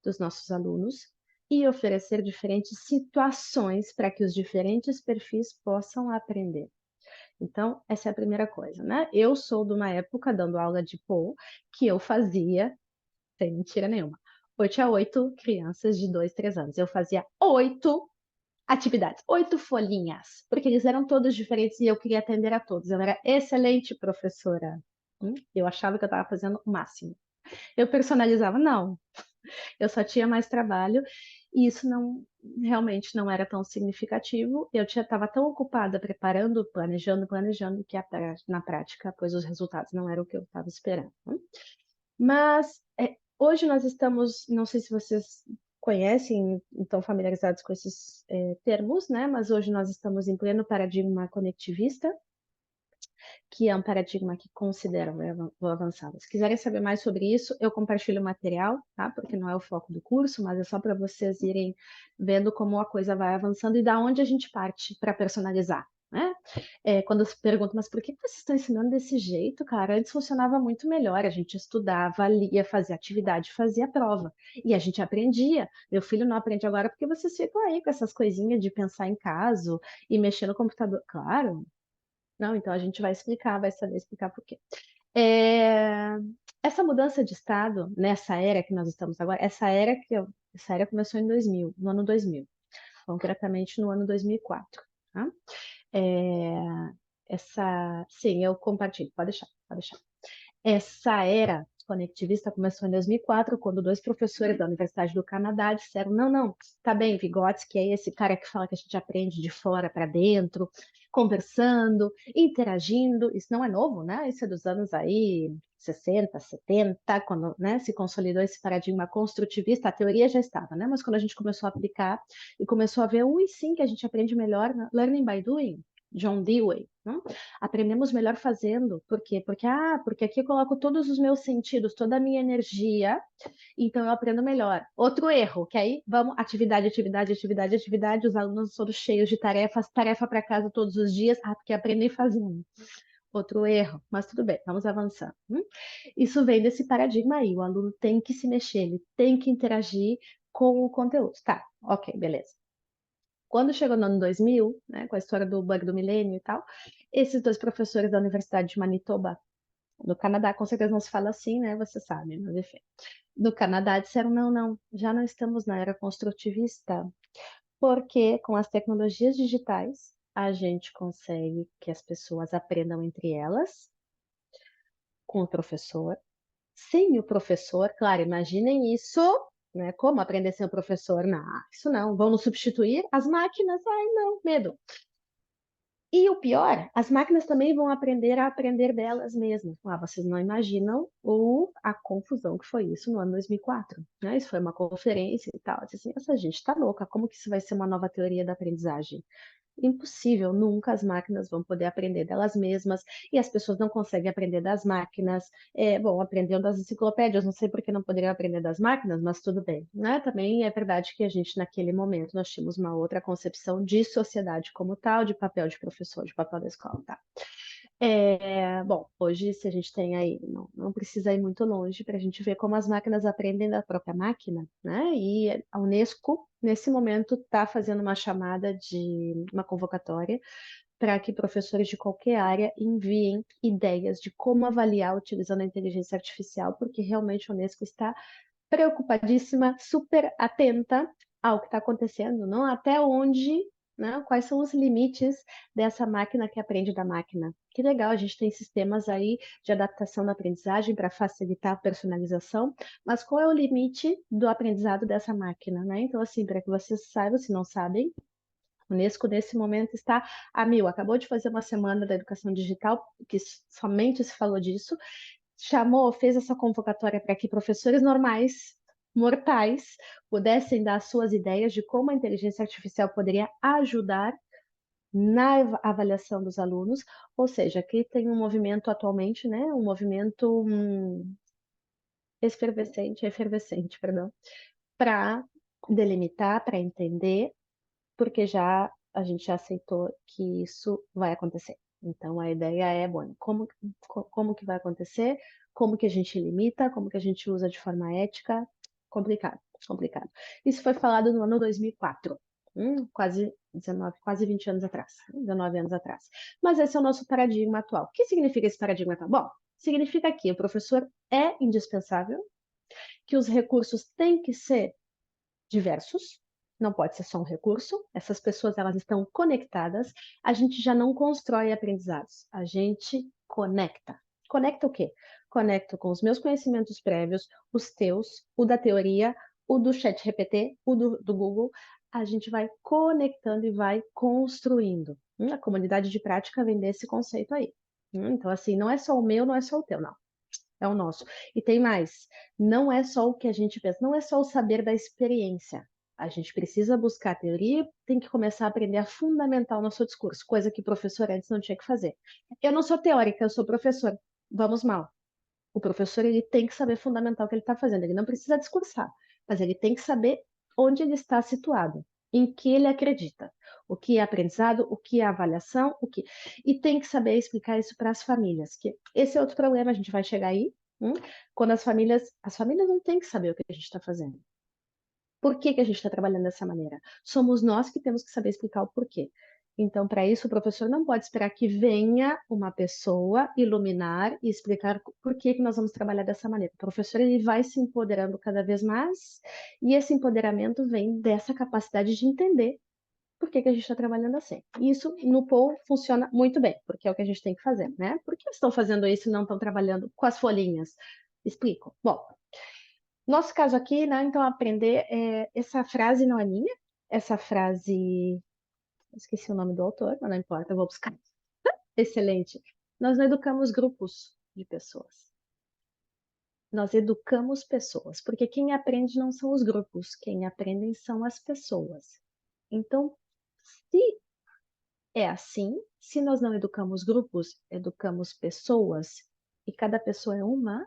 dos nossos alunos e oferecer diferentes situações para que os diferentes perfis possam aprender. Então, essa é a primeira coisa, né? Eu sou de uma época, dando aula de Poe, que eu fazia, sem mentira nenhuma, 8 a 8 crianças de 2, 3 anos. Eu fazia 8 atividades, 8 folhinhas, porque eles eram todos diferentes e eu queria atender a todos. Eu era excelente professora. Eu achava que eu estava fazendo o máximo. Eu personalizava? Não. Eu só tinha mais trabalho e isso realmente não era tão significativo. Eu estava tão ocupada preparando, planejando, que na prática, pois os resultados não eram o que eu estava esperando. Mas hoje nós estamos, não sei se vocês conhecem, estão familiarizados com esses termos, né? Mas hoje nós estamos em pleno paradigma conectivista, que é um paradigma que considero, vou avançar. Se quiserem saber mais sobre isso, eu compartilho o material, tá? Porque não é o foco do curso, mas é só para vocês irem vendo como a coisa vai avançando e da onde a gente parte para personalizar, né? Quando se pergunta, mas por que vocês estão ensinando desse jeito, cara? Antes funcionava muito melhor, a gente estudava, lia, fazia atividade, fazia prova, e a gente aprendia. Meu filho não aprende agora porque vocês ficam aí com essas coisinhas de pensar em caso e mexer no computador. Claro, não, então a gente vai explicar, vai saber explicar por quê. Essa mudança de estado, nessa era que nós estamos agora, essa era começou em 2000, no ano 2000, concretamente no ano 2004, tá? Sim, eu compartilho, pode deixar, pode deixar. Essa era conectivista começou em 2004, quando dois professores da Universidade do Canadá disseram: não, tá bem, Vygotsky é esse cara que fala que a gente aprende de fora para dentro, conversando, interagindo. Isso não é novo, né? Isso é dos anos aí 60, 70, quando, né, se consolidou esse paradigma construtivista. A teoria já estava, né? Mas quando a gente começou a aplicar e começou a ver, sim, que a gente aprende melhor, né? Learning by doing. John Dewey, né? Aprendemos melhor fazendo. Por quê? Porque aqui eu coloco todos os meus sentidos, toda a minha energia, então eu aprendo melhor. Outro erro, que aí vamos, atividade, os alunos todos cheios de tarefas, tarefa para casa todos os dias, porque aprendem fazendo. Outro erro, mas tudo bem, vamos avançando. Isso vem desse paradigma aí, o aluno tem que se mexer, ele tem que interagir com o conteúdo. Tá, ok, beleza. Quando chegou no ano 2000, né, com a história do bug do milênio e tal, esses dois professores da Universidade de Manitoba, no Canadá, com certeza não se fala assim, né, você sabe, mas enfim, do Canadá disseram, não, já não estamos na era construtivista, porque com as tecnologias digitais, a gente consegue que as pessoas aprendam entre elas, com o professor, sem o professor, claro, imaginem isso, né? Como aprender sem o professor? Não, isso não. Vão nos substituir as máquinas? Ai, não, medo. E o pior, as máquinas também vão aprender a aprender delas mesmas. Vocês não imaginam a confusão que foi isso no ano 2004, né? Isso foi uma conferência e tal. Eu disse assim, essa gente tá louca, como que isso vai ser uma nova teoria da aprendizagem? Impossível, nunca as máquinas vão poder aprender delas mesmas e as pessoas não conseguem aprender das máquinas. Bom, aprendiam das enciclopédias, não sei por que não poderiam aprender das máquinas, mas tudo bem, né? Também é verdade que a gente, naquele momento, nós tínhamos uma outra concepção de sociedade como tal, de papel de professor, de papel da escola, tá? Bom, hoje, se a gente tem aí, não precisa ir muito longe para a gente ver como as máquinas aprendem da própria máquina, né? E a Unesco, nesse momento, está fazendo uma chamada de uma convocatória para que professores de qualquer área enviem ideias de como avaliar utilizando a inteligência artificial, porque realmente a Unesco está preocupadíssima, super atenta ao que está acontecendo, não? Até onde, né? Quais são os limites dessa máquina que aprende da máquina? Que legal, a gente tem sistemas aí de adaptação da aprendizagem para facilitar a personalização, mas qual é o limite do aprendizado dessa máquina, né? Então, assim, para que vocês saibam, se não sabem, a Unesco, nesse momento, está a mil. Acabou de fazer uma semana da educação digital, que somente se falou disso, fez essa convocatória para que professores normais, mortais, pudessem dar suas ideias de como a inteligência artificial poderia ajudar na avaliação dos alunos, ou seja, aqui tem um movimento atualmente, né, um movimento efervescente, perdão, para delimitar, para entender, porque a gente já aceitou que isso vai acontecer. Então, a ideia é, bom, como que vai acontecer, como que a gente limita, como que a gente usa de forma ética, complicado. Isso foi falado no ano 2004, quase 20 anos atrás, 19 anos atrás. Mas esse é o nosso paradigma atual. O que significa esse paradigma atual? Bom, significa que o professor é indispensável, que os recursos têm que ser diversos, não pode ser só um recurso. Essas pessoas, elas estão conectadas. A gente já não constrói aprendizados, a gente conecta. Conecta o quê? Conecto com os meus conhecimentos prévios, os teus, o da teoria, o do ChatGPT, o do Google. A gente vai conectando e vai construindo. A comunidade de prática vem desse conceito aí. Então, assim, não é só o meu, não é só o teu, não. é o nosso. E tem mais, não é só o que a gente pensa, não é só o saber da experiência. A gente precisa buscar a teoria, tem que começar a aprender a fundamentar o nosso discurso, coisa que o professor antes não tinha que fazer. Eu não sou teórica, eu sou professor. Vamos mal. O professor ele tem que saber fundamentar o que ele está fazendo. Ele não precisa discursar, mas ele tem que saber onde ele está situado, em que ele acredita, o que é aprendizado, o que é avaliação, o que e tem que saber explicar isso para as famílias. Que esse é outro problema. A gente vai chegar aí, quando as famílias não têm que saber o que a gente está fazendo. Por que que a gente está trabalhando dessa maneira? Somos nós que temos que saber explicar o porquê. Então, para isso, o professor não pode esperar que venha uma pessoa iluminar e explicar por que que nós vamos trabalhar dessa maneira. O professor ele vai se empoderando cada vez mais, e esse empoderamento vem dessa capacidade de entender por que que a gente está trabalhando assim. E isso no POU funciona muito bem, porque é o que a gente tem que fazer, né? Por que eles estão fazendo isso e não estão trabalhando com as folhinhas? Explico. Bom, nosso caso aqui, né? Então, aprender. Essa frase não é minha. Essa frase. Esqueci o nome do autor, mas não importa, eu vou buscar. Excelente. Nós não educamos grupos de pessoas. Nós educamos pessoas, porque quem aprende não são os grupos, quem aprendem são as pessoas. Então, se é assim, se nós não educamos grupos, educamos pessoas, e cada pessoa é uma,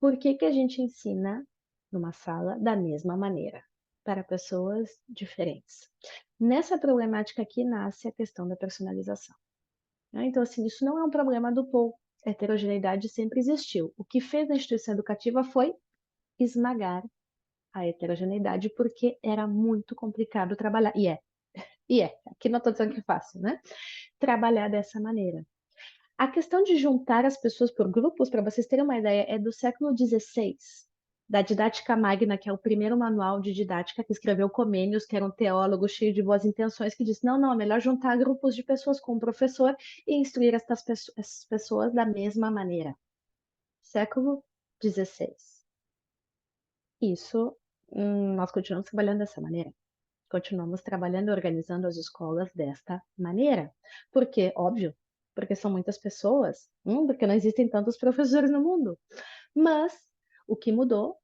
por que que a gente ensina numa sala da mesma maneira para pessoas diferentes? Nessa problemática aqui nasce a questão da personalização, né? Então, assim, isso não é um problema do povo. A heterogeneidade sempre existiu. O que fez a instituição educativa foi esmagar a heterogeneidade, porque era muito complicado trabalhar. E é. Aqui não estou dizendo que é fácil, né? Trabalhar dessa maneira. A questão de juntar as pessoas por grupos, para vocês terem uma ideia, é do século XVI, da Didática Magna, que é o primeiro manual de didática que escreveu Comênios, que era um teólogo cheio de boas intenções, que disse, não, é melhor juntar grupos de pessoas com um professor e instruir essas pessoas da mesma maneira. Século XVI. Isso, nós continuamos trabalhando dessa maneira. Continuamos trabalhando e organizando as escolas desta maneira. Por quê? Óbvio, porque são muitas pessoas, porque não existem tantos professores no mundo. Mas o que mudou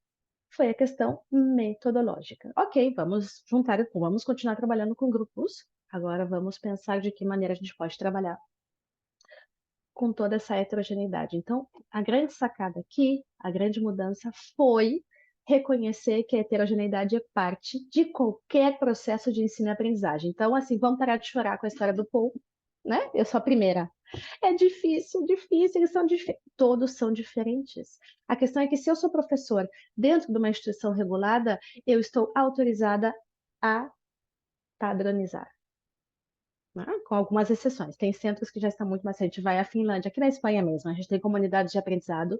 foi a questão metodológica. Ok, vamos continuar trabalhando com grupos. Agora vamos pensar de que maneira a gente pode trabalhar com toda essa heterogeneidade. Então, a grande sacada aqui, a grande mudança foi reconhecer que a heterogeneidade é parte de qualquer processo de ensino e aprendizagem. Então, assim, vamos parar de chorar com a história do Paul, né? Eu sou a primeira. É difícil, eles são todos são diferentes. A questão é que se eu sou professor dentro de uma instituição regulada, eu estou autorizada a padronizar, né? Com algumas exceções. Tem centros que já estão muito mais. A gente vai à Finlândia, aqui na Espanha mesmo, a gente tem comunidades de aprendizado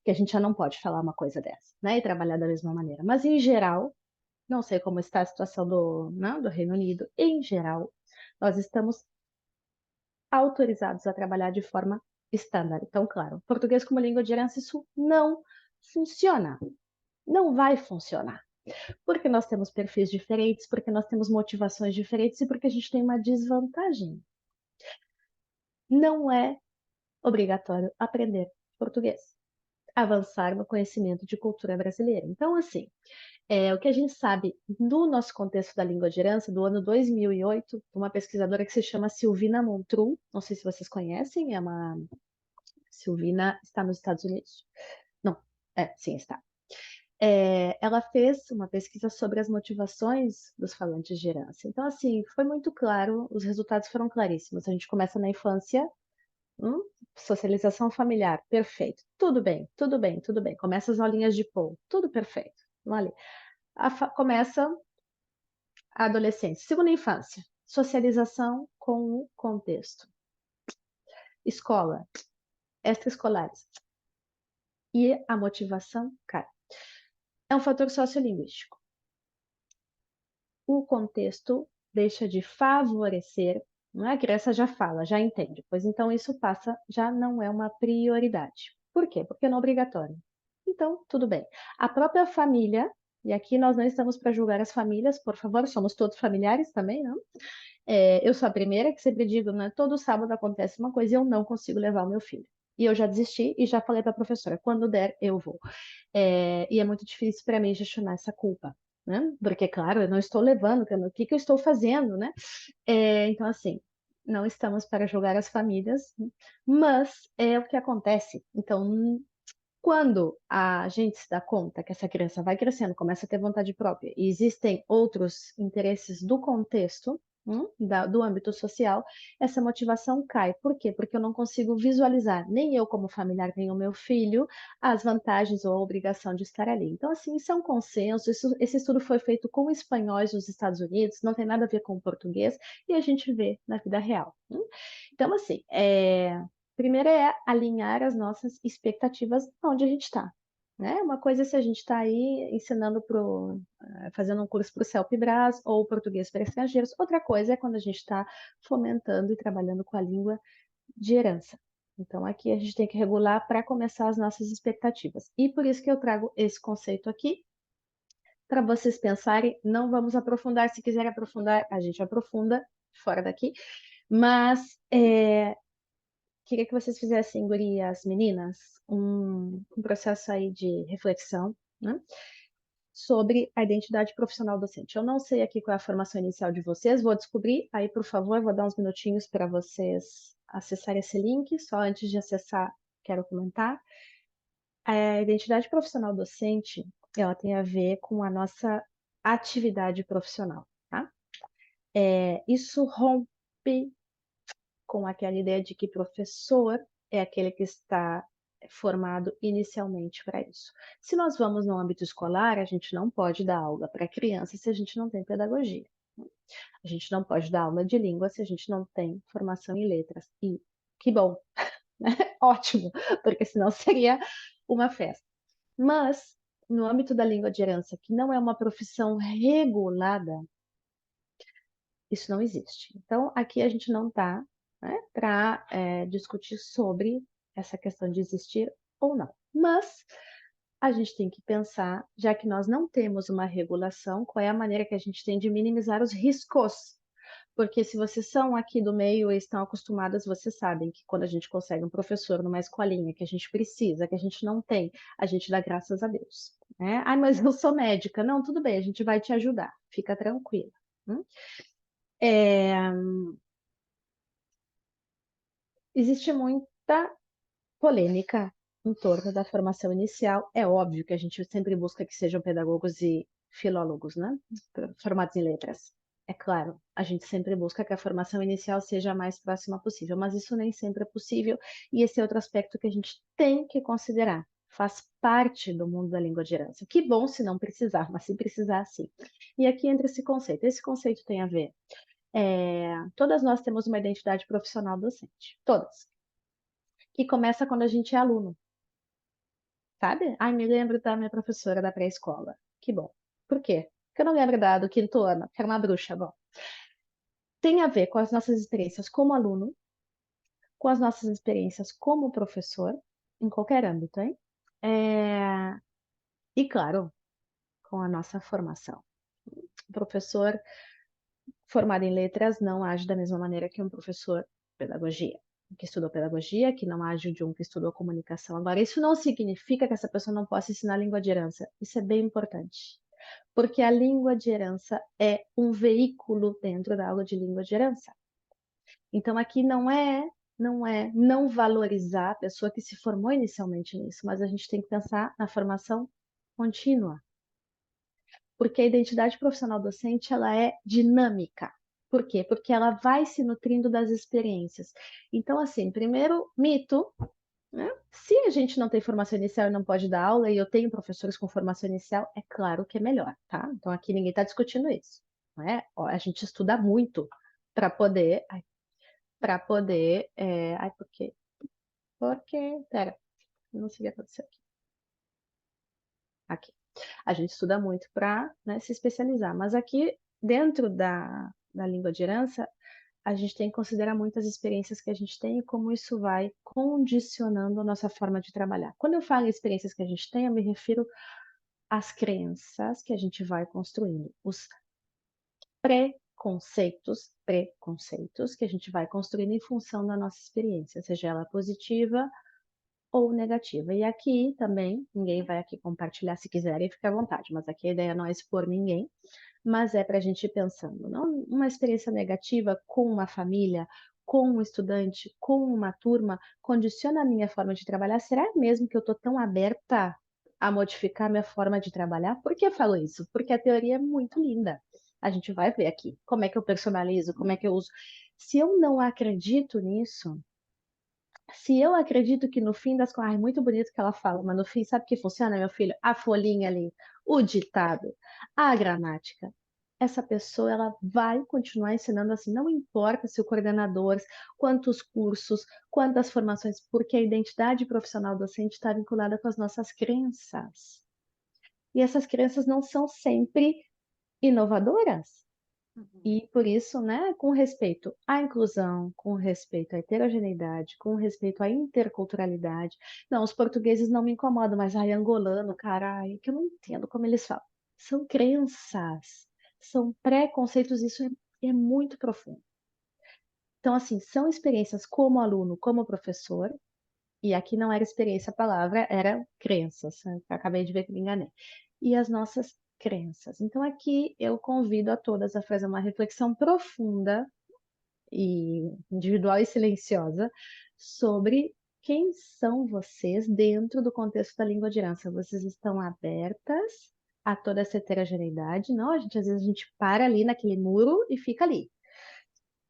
que a gente já não pode falar uma coisa dessa, né? E trabalhar da mesma maneira. Mas, em geral, não sei como está a situação do Reino Unido, em geral, nós estamos autorizados a trabalhar de forma estándar. Então, claro, português como língua de herança, isso não funciona. Não vai funcionar. Porque nós temos perfis diferentes, porque nós temos motivações diferentes e porque a gente tem uma desvantagem. Não é obrigatório aprender português, avançar no conhecimento de cultura brasileira. Então, assim, o que a gente sabe do nosso contexto da língua de herança, do ano 2008, uma pesquisadora que se chama Silvina Montru, não sei se vocês conhecem, Silvina está nos Estados Unidos. Não, sim, está. Ela fez uma pesquisa sobre as motivações dos falantes de herança. Então, assim, foi muito claro, os resultados foram claríssimos. A gente começa na infância, socialização familiar, perfeito. Tudo bem, tudo bem, tudo bem. Começa as aulinhas de Paul, tudo perfeito. Vale. Começa a adolescência. Segunda infância, socialização com o contexto. Escola, extraescolares. E a motivação cai. É um fator sociolinguístico. O contexto deixa de favorecer, não é? A criança já fala, já entende, pois então isso passa, já não é uma prioridade. Por quê? Porque não é obrigatório. Então, tudo bem. A própria família, e aqui nós não estamos para julgar as famílias, por favor, somos todos familiares também, não? Eu sou a primeira que sempre digo, né? Todo sábado acontece uma coisa e eu não consigo levar o meu filho. E eu já desisti e já falei para a professora, quando der, eu vou. E é muito difícil para mim gestionar essa culpa, né? Porque, claro, eu não estou levando, o que que eu estou fazendo, né? Então, assim, não estamos para julgar as famílias, mas é o que acontece. Então, quando a gente se dá conta que essa criança vai crescendo, começa a ter vontade própria, e existem outros interesses do contexto, do âmbito social, essa motivação cai. Por quê? Porque eu não consigo visualizar, nem eu como familiar, nem o meu filho, as vantagens ou a obrigação de estar ali. Então, assim, isso é um consenso, esse estudo foi feito com espanhóis dos Estados Unidos, não tem nada a ver com o português, e a gente vê na vida real. Então, assim, primeiro é alinhar as nossas expectativas onde a gente está. Né? Uma coisa é se a gente está aí ensinando fazendo um curso para o CELPE-BRAS ou português para estrangeiros. Outra coisa é quando a gente está fomentando e trabalhando com a língua de herança. Então, aqui a gente tem que regular para começar as nossas expectativas. E por isso que eu trago esse conceito aqui, para vocês pensarem. Não vamos aprofundar, se quiser aprofundar, a gente aprofunda fora daqui. Mas queria que vocês fizessem, gurias, meninas, um processo aí de reflexão, né, sobre a identidade profissional docente. Eu não sei aqui qual é a formação inicial de vocês, vou descobrir. Aí, por favor, vou dar uns minutinhos para vocês acessarem esse link. Só antes de acessar, quero comentar. A identidade profissional docente, ela tem a ver com a nossa atividade profissional, tá? Isso rompe com aquela ideia de que professor é aquele que está formado inicialmente para isso. Se nós vamos no âmbito escolar, a gente não pode dar aula para criança se a gente não tem pedagogia. A gente não pode dar aula de língua se a gente não tem formação em letras. E que bom, né? Ótimo, porque senão seria uma festa. Mas, no âmbito da língua de herança, que não é uma profissão regulada, isso não existe. Então, aqui a gente não está, né, para discutir sobre essa questão de existir ou não. Mas a gente tem que pensar, já que nós não temos uma regulação, qual é a maneira que a gente tem de minimizar os riscos. Porque se vocês são aqui do meio e estão acostumadas, vocês sabem que quando a gente consegue um professor numa escolinha que a gente precisa, que a gente não tem, a gente dá graças a Deus. Né? Ai, mas eu sou médica. Não, tudo bem, a gente vai te ajudar. Fica tranquila. Existe muita polêmica em torno da formação inicial. É óbvio que a gente sempre busca que sejam pedagogos e filólogos, né? Formados em letras. É claro, a gente sempre busca que a formação inicial seja a mais próxima possível, mas isso nem sempre é possível, e esse é outro aspecto que a gente tem que considerar. Faz parte do mundo da língua de herança. Que bom se não precisar, mas se precisar, sim. E aqui entra esse conceito. Esse conceito tem a ver. Todas nós temos uma identidade profissional docente. Todas. Que começa quando a gente é aluno, sabe? Ai, me lembro da minha professora da pré-escola. Que bom. Por quê? Porque eu não lembro do quinto ano, que era uma bruxa. Bom, tem a ver com as nossas experiências como aluno, com as nossas experiências como professor, em qualquer âmbito, hein? E, claro, com a nossa formação. O professor formado em letras não age da mesma maneira que um professor de pedagogia, que estudou pedagogia, que não age de um que estudou comunicação. Agora, isso não significa que essa pessoa não possa ensinar língua de herança. Isso é bem importante. Porque a língua de herança é um veículo dentro da aula de língua de herança. Então, aqui não é não valorizar a pessoa que se formou inicialmente nisso, mas a gente tem que pensar na formação contínua. Porque a identidade profissional docente, ela é dinâmica. Por quê? Porque ela vai se nutrindo das experiências. Então, assim, primeiro mito, né? Se a gente não tem formação inicial e não pode dar aula, e eu tenho professores com formação inicial, é claro que é melhor, tá? Então, aqui ninguém está discutindo isso, não é? Ó, a gente estuda muito para poder... por quê? Porque... Pera, não sei o que aconteceu aqui. Aqui. A gente estuda muito para, né, se especializar, mas aqui dentro da língua de herança, a gente tem que considerar muitas experiências que a gente tem e como isso vai condicionando a nossa forma de trabalhar. Quando eu falo em experiências que a gente tem, eu me refiro às crenças que a gente vai construindo, os preconceitos que a gente vai construindo em função da nossa experiência, seja ela positiva ou negativa. E aqui também, ninguém vai aqui compartilhar, se quiserem, fica à vontade, mas aqui a ideia não é expor ninguém, mas é para a gente ir pensando, não uma experiência negativa com uma família, com um estudante, com uma turma, condiciona a minha forma de trabalhar. Será mesmo que eu estou tão aberta a modificar minha forma de trabalhar? Por que eu falo isso? Porque a teoria é muito linda. A gente vai ver aqui como é que eu personalizo, como é que eu uso. Se eu não acredito nisso, se eu acredito que no fim das contas, é muito bonito que ela fala, mas no fim, sabe o que funciona, meu filho? A folhinha ali, o ditado, a gramática. Essa pessoa, ela vai continuar ensinando assim, não importa se o coordenador, quantos cursos, quantas formações, porque a identidade profissional docente está vinculada com as nossas crenças. E essas crenças não são sempre inovadoras. E por isso, né, com respeito à inclusão, com respeito à heterogeneidade, com respeito à interculturalidade. Não, os portugueses não me incomodam, mas ai, angolano, caralho, que eu não entendo como eles falam. São crenças, são preconceitos, isso é muito profundo. Então, assim, são experiências como aluno, como professor, e aqui não era experiência a palavra, era crenças. Né? Acabei de ver que me enganei. E as nossas crenças. Então, aqui eu convido a todas a fazer uma reflexão profunda e individual e silenciosa sobre quem são vocês dentro do contexto da língua de herança. Vocês estão abertas a toda essa heterogeneidade? Não, às vezes a gente para ali naquele muro e fica ali.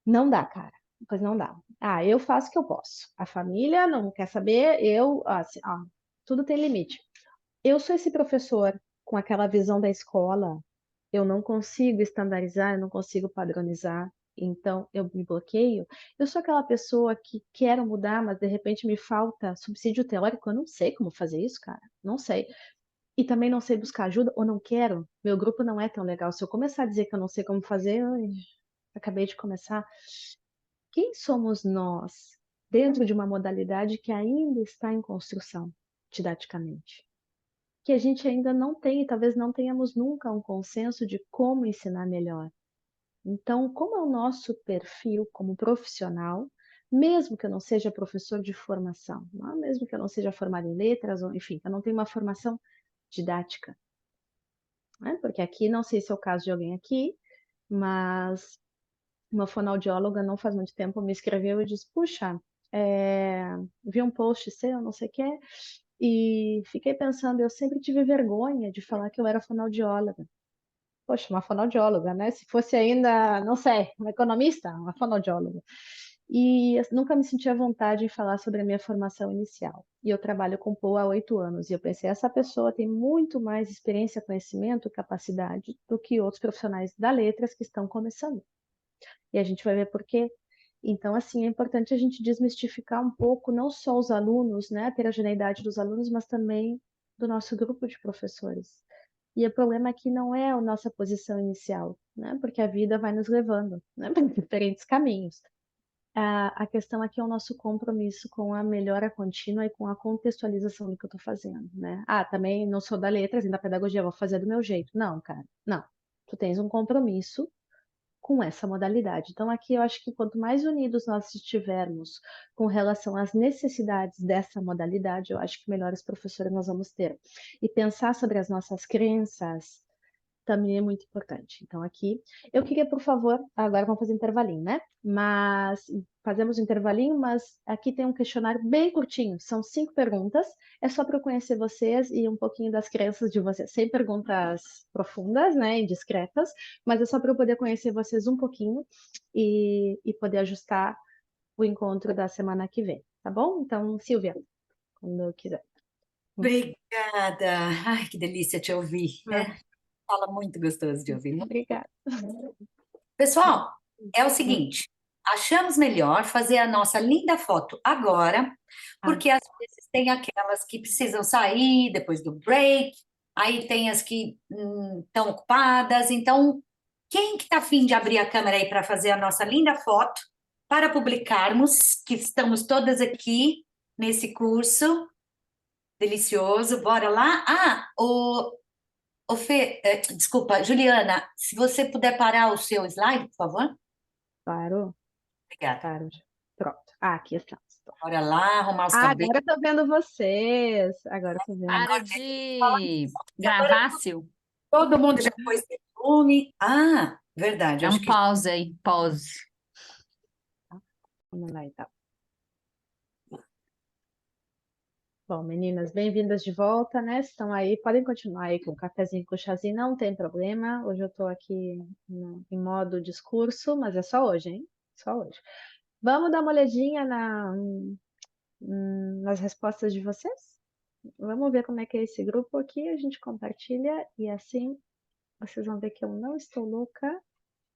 Não dá, cara. Pois não dá. Ah, eu faço o que eu posso. A família não quer saber, assim, tudo tem limite. Eu sou esse professor com aquela visão da escola, eu não consigo estandarizar, eu não consigo padronizar, então eu me bloqueio. Eu sou aquela pessoa que quero mudar, mas de repente me falta subsídio teórico, eu não sei como fazer isso, cara, não sei. E também não sei buscar ajuda, ou não quero, meu grupo não é tão legal. Se eu começar a dizer que eu não sei como fazer, acabei de começar. Quem somos nós dentro de uma modalidade que ainda está em construção, didaticamente? Que a gente ainda não tem, e talvez não tenhamos nunca um consenso de como ensinar melhor. Então, como é o nosso perfil como profissional, mesmo que eu não seja professor de formação, mesmo que eu não seja formado em letras, ou enfim, que eu não tenha uma formação didática, né? Porque aqui, não sei se é o caso de alguém aqui, mas uma fonoaudióloga não faz muito tempo me escreveu e disse, puxa, vi um post seu, não sei o que, e fiquei pensando, eu sempre tive vergonha de falar que eu era fonoaudióloga. Poxa, uma fonoaudióloga, né? Se fosse ainda, não sei, uma economista, uma fonoaudióloga. E eu nunca me senti à vontade em falar sobre a minha formação inicial. E eu trabalho com POA há 8 anos. E eu pensei, essa pessoa tem muito mais experiência, conhecimento, capacidade do que outros profissionais da letras que estão começando. E a gente vai ver por quê. Então, assim, é importante a gente desmistificar um pouco, não só os alunos, né, a heterogeneidade dos alunos, mas também do nosso grupo de professores. E o problema aqui não é a nossa posição inicial, né, porque a vida vai nos levando, né, por diferentes caminhos. A questão aqui é o nosso compromisso com a melhora contínua e com a contextualização do que eu estou fazendo, né? Ah, também não sou da letras e da pedagogia, vou fazer do meu jeito. Não, cara, não. Tu tens um compromisso com essa modalidade. Então, aqui eu acho que quanto mais unidos nós estivermos com relação às necessidades dessa modalidade, eu acho que melhores professores nós vamos ter. E pensar sobre as nossas crenças também é muito importante. Então, aqui, eu queria, por favor, agora vamos fazer intervalinho, né? Mas fazemos um intervalinho, mas aqui tem um questionário bem curtinho, são 5 perguntas, é só para eu conhecer vocês e um pouquinho das crenças de vocês, sem perguntas profundas, né, indiscretas, mas é só para eu poder conhecer vocês um pouquinho e poder ajustar o encontro da semana que vem, tá bom? Então, Silvia, quando eu quiser. Obrigada. Ai, que delícia te ouvir. Ah, Fala muito gostoso de ouvir. obrigada. Pessoal, é o seguinte, achamos melhor fazer a nossa linda foto agora, Ah, porque às vezes tem aquelas que precisam sair depois do break, aí tem as que estão ocupadas, então quem que está afim de abrir a câmera aí para fazer a nossa linda foto para publicarmos, que estamos todas aqui nesse curso delicioso, bora lá? Fê, desculpa, Juliana, se você puder parar o seu slide, por favor. claro. Obrigada. Claro. Pronto. Ah, aqui estamos. Bora lá, arrumar os Ah, cabelos. agora eu tô vendo vocês. Agora eu tô vendo. Para de gravar, Sil. Todo mundo já pôs perfume. Ah, verdade, Dá acho um que pause aí, pause. Vamos lá, então. Bom, meninas, bem-vindas de volta, né? Estão aí, podem continuar aí com o cafezinho, com o chazinho, não tem problema. Hoje eu tô aqui em modo discurso, mas é só hoje, hein? Só hoje. Vamos dar uma olhadinha nas respostas de vocês? Vamos ver como é que é esse grupo aqui, a gente compartilha e assim vocês vão ver que eu não estou louca,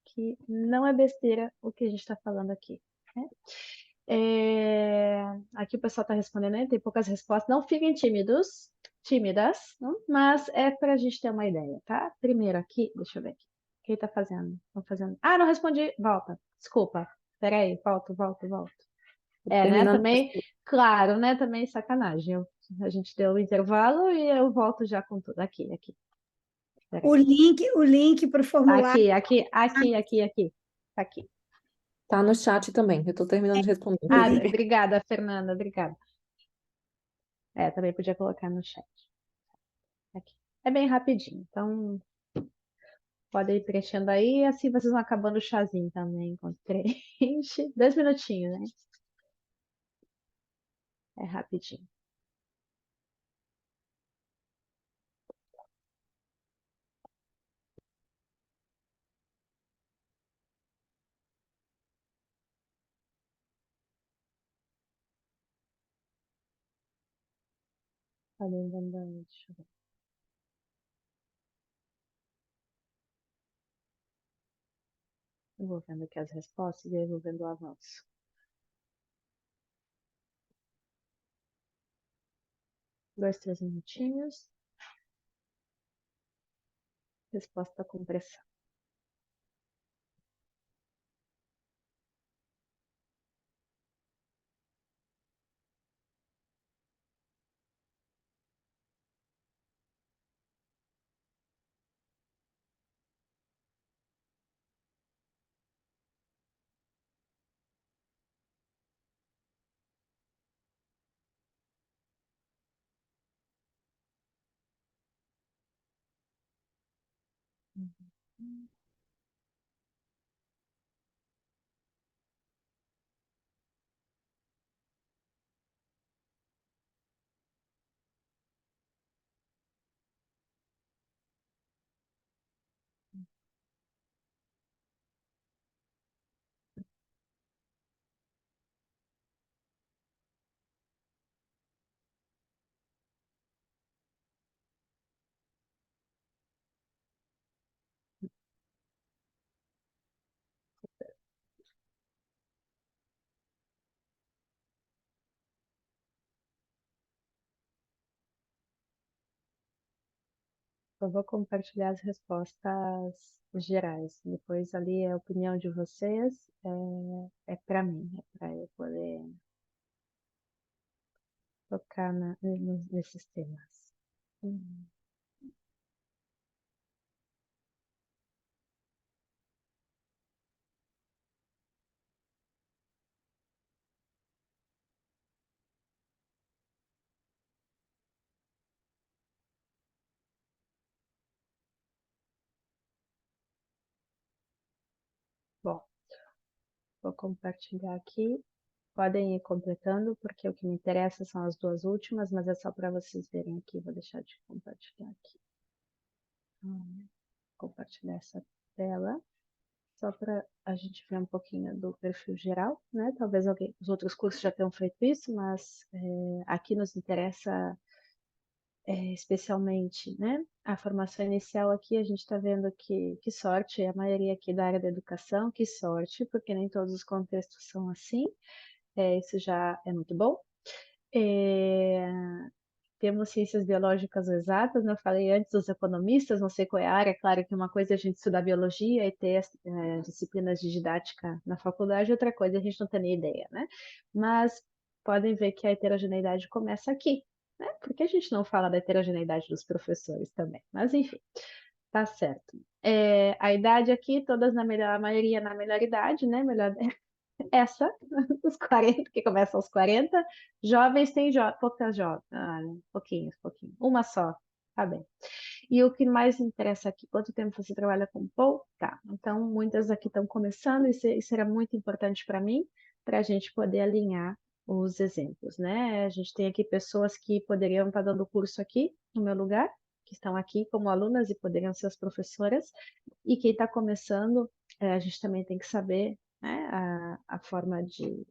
que não é besteira o que a gente está falando aqui, né? Aqui o pessoal está respondendo, né? Tem poucas respostas. Não fiquem tímidas, não? Mas é para a gente ter uma ideia, tá? Primeiro aqui, deixa eu ver aqui. Quem está fazendo? Estão fazendo? Ah, não respondi. Volta. Desculpa. Peraí, volto. Né? Terminando. Também, claro, né? Também sacanagem. A gente deu o intervalo e eu volto já com tudo. Aqui. Peraí. O link para o formulário. Aqui. Tá aqui. Tá no chat também. Eu tô terminando de responder. Ah, Inclusive. obrigada, Fernanda, obrigada. Também podia colocar no chat. Aqui. É bem rapidinho, então podem ir preenchendo aí, assim vocês vão acabando o chazinho também, enquanto preenche. 2 minutinhos, né? É rapidinho. Deixa eu ver. Eu vou vendo aqui as respostas e aí eu vou vendo o avanço. Dois, 3 minutinhos. Resposta com pressão. Eu vou compartilhar as respostas gerais. Depois ali é a opinião de vocês, é para mim, é para eu poder tocar nesses temas. Bom, vou compartilhar aqui. Podem ir completando, porque o que me interessa são as 2 últimas, mas é só para vocês verem aqui. Vou deixar de compartilhar aqui. Compartilhar essa tela, só para a gente ver um pouquinho do perfil geral, né? Talvez os outros cursos já tenham feito isso, mas aqui nos interessa especialmente, né? A formação inicial aqui, a gente está vendo que sorte, a maioria aqui da área da educação, que sorte, porque nem todos os contextos são assim. Isso já é muito bom. Temos ciências biológicas ou exatas, né? Eu falei antes dos economistas, não sei qual é a área, claro que uma coisa é a gente estudar biologia e ter disciplinas de didática na faculdade, outra coisa é a gente não ter nem ideia, né? Mas podem ver que a heterogeneidade começa aqui, né? Por que a gente não fala da heterogeneidade dos professores também? Mas enfim, tá certo. A idade aqui, todas a maioria na melhor idade, né? essa, os 40, que começa aos 40, jovens tem poucas jovens, pouquinho, uma só, tá bem. E o que mais interessa aqui, quanto tempo você trabalha com Paul? Tá, então muitas aqui estão começando, isso era muito importante para mim, para a gente poder alinhar os exemplos, né? A gente tem aqui pessoas que poderiam estar dando curso aqui, no meu lugar, que estão aqui como alunas e poderiam ser as professoras, e quem está começando, a gente também tem que saber, né, a forma de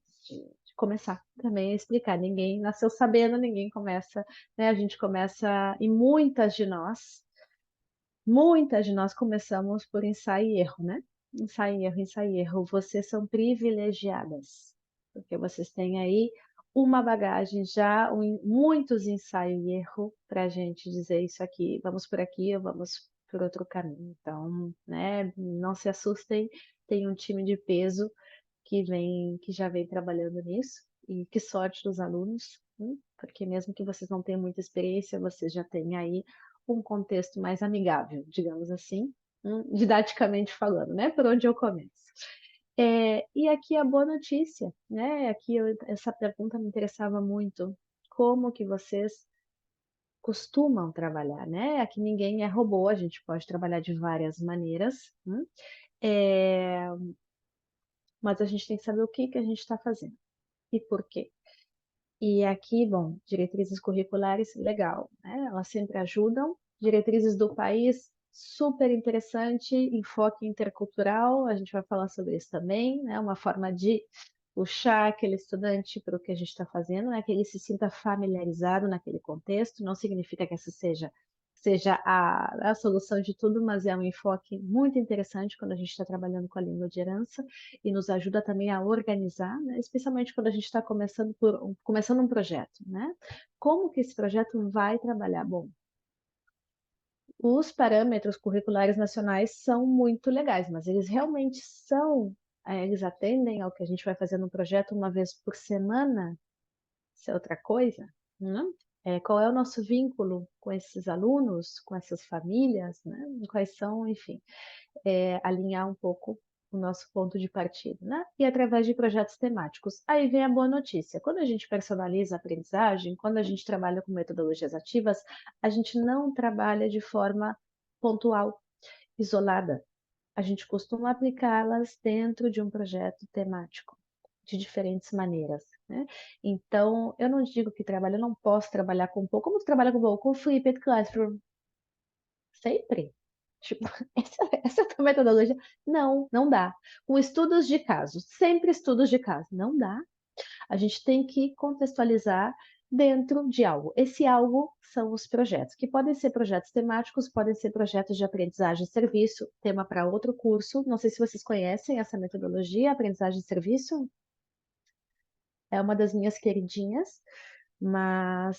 começar também a explicar. Ninguém nasceu sabendo, ninguém começa, né? A gente começa, e muitas de nós começamos por ensaio e erro, né? Ensaio e erro, ensaio e erro. Vocês são privilegiadas, porque vocês têm aí uma bagagem já, muitos ensaio e erro para a gente dizer isso aqui, vamos por aqui ou vamos por outro caminho. Então, né, não se assustem, tem um time de peso que já vem trabalhando nisso, e que sorte dos alunos, porque mesmo que vocês não tenham muita experiência, vocês já têm aí um contexto mais amigável, digamos assim, didaticamente falando, né? Por onde eu começo. E aqui a boa notícia, né? Essa pergunta me interessava muito. Como que vocês costumam trabalhar, né? Aqui ninguém é robô, a gente pode trabalhar de várias maneiras, É, mas a gente tem que saber o que a gente está fazendo e por quê. E aqui, bom, diretrizes curriculares, legal, né? Elas sempre ajudam. Diretrizes do país, super interessante, enfoque intercultural, a gente vai falar sobre isso também, né? Uma forma de puxar aquele estudante para o que a gente está fazendo, né? Que ele se sinta familiarizado naquele contexto, não significa que essa seja a solução de tudo, mas é um enfoque muito interessante quando a gente está trabalhando com a língua de herança e nos ajuda também a organizar, né? Especialmente quando a gente está começando um projeto, né? Como que esse projeto vai trabalhar? Bom, os parâmetros curriculares nacionais são muito legais, mas eles realmente eles atendem ao que a gente vai fazer no projeto uma vez por semana? Isso é outra coisa, né? Qual é o nosso vínculo com esses alunos, com essas famílias, né? Quais são, enfim, alinhar um pouco o nosso ponto de partida, né? E através de projetos temáticos. Aí vem a boa notícia. Quando a gente personaliza a aprendizagem, quando a gente trabalha com metodologias ativas, a gente não trabalha de forma pontual, isolada. A gente costuma aplicá-las dentro de um projeto temático, de diferentes maneiras, né? Então, eu não digo que eu não posso trabalhar com pouco, como tu trabalha com pouco? Com Flipped Classroom. Sempre. Tipo, essa é a tua metodologia? Não, não dá. Com estudos de caso, sempre estudos de caso. Não dá. A gente tem que contextualizar dentro de algo. Esse algo são os projetos, que podem ser projetos temáticos, podem ser projetos de aprendizagem e serviço, tema para outro curso. Não sei se vocês conhecem essa metodologia, aprendizagem e serviço. É uma das minhas queridinhas, mas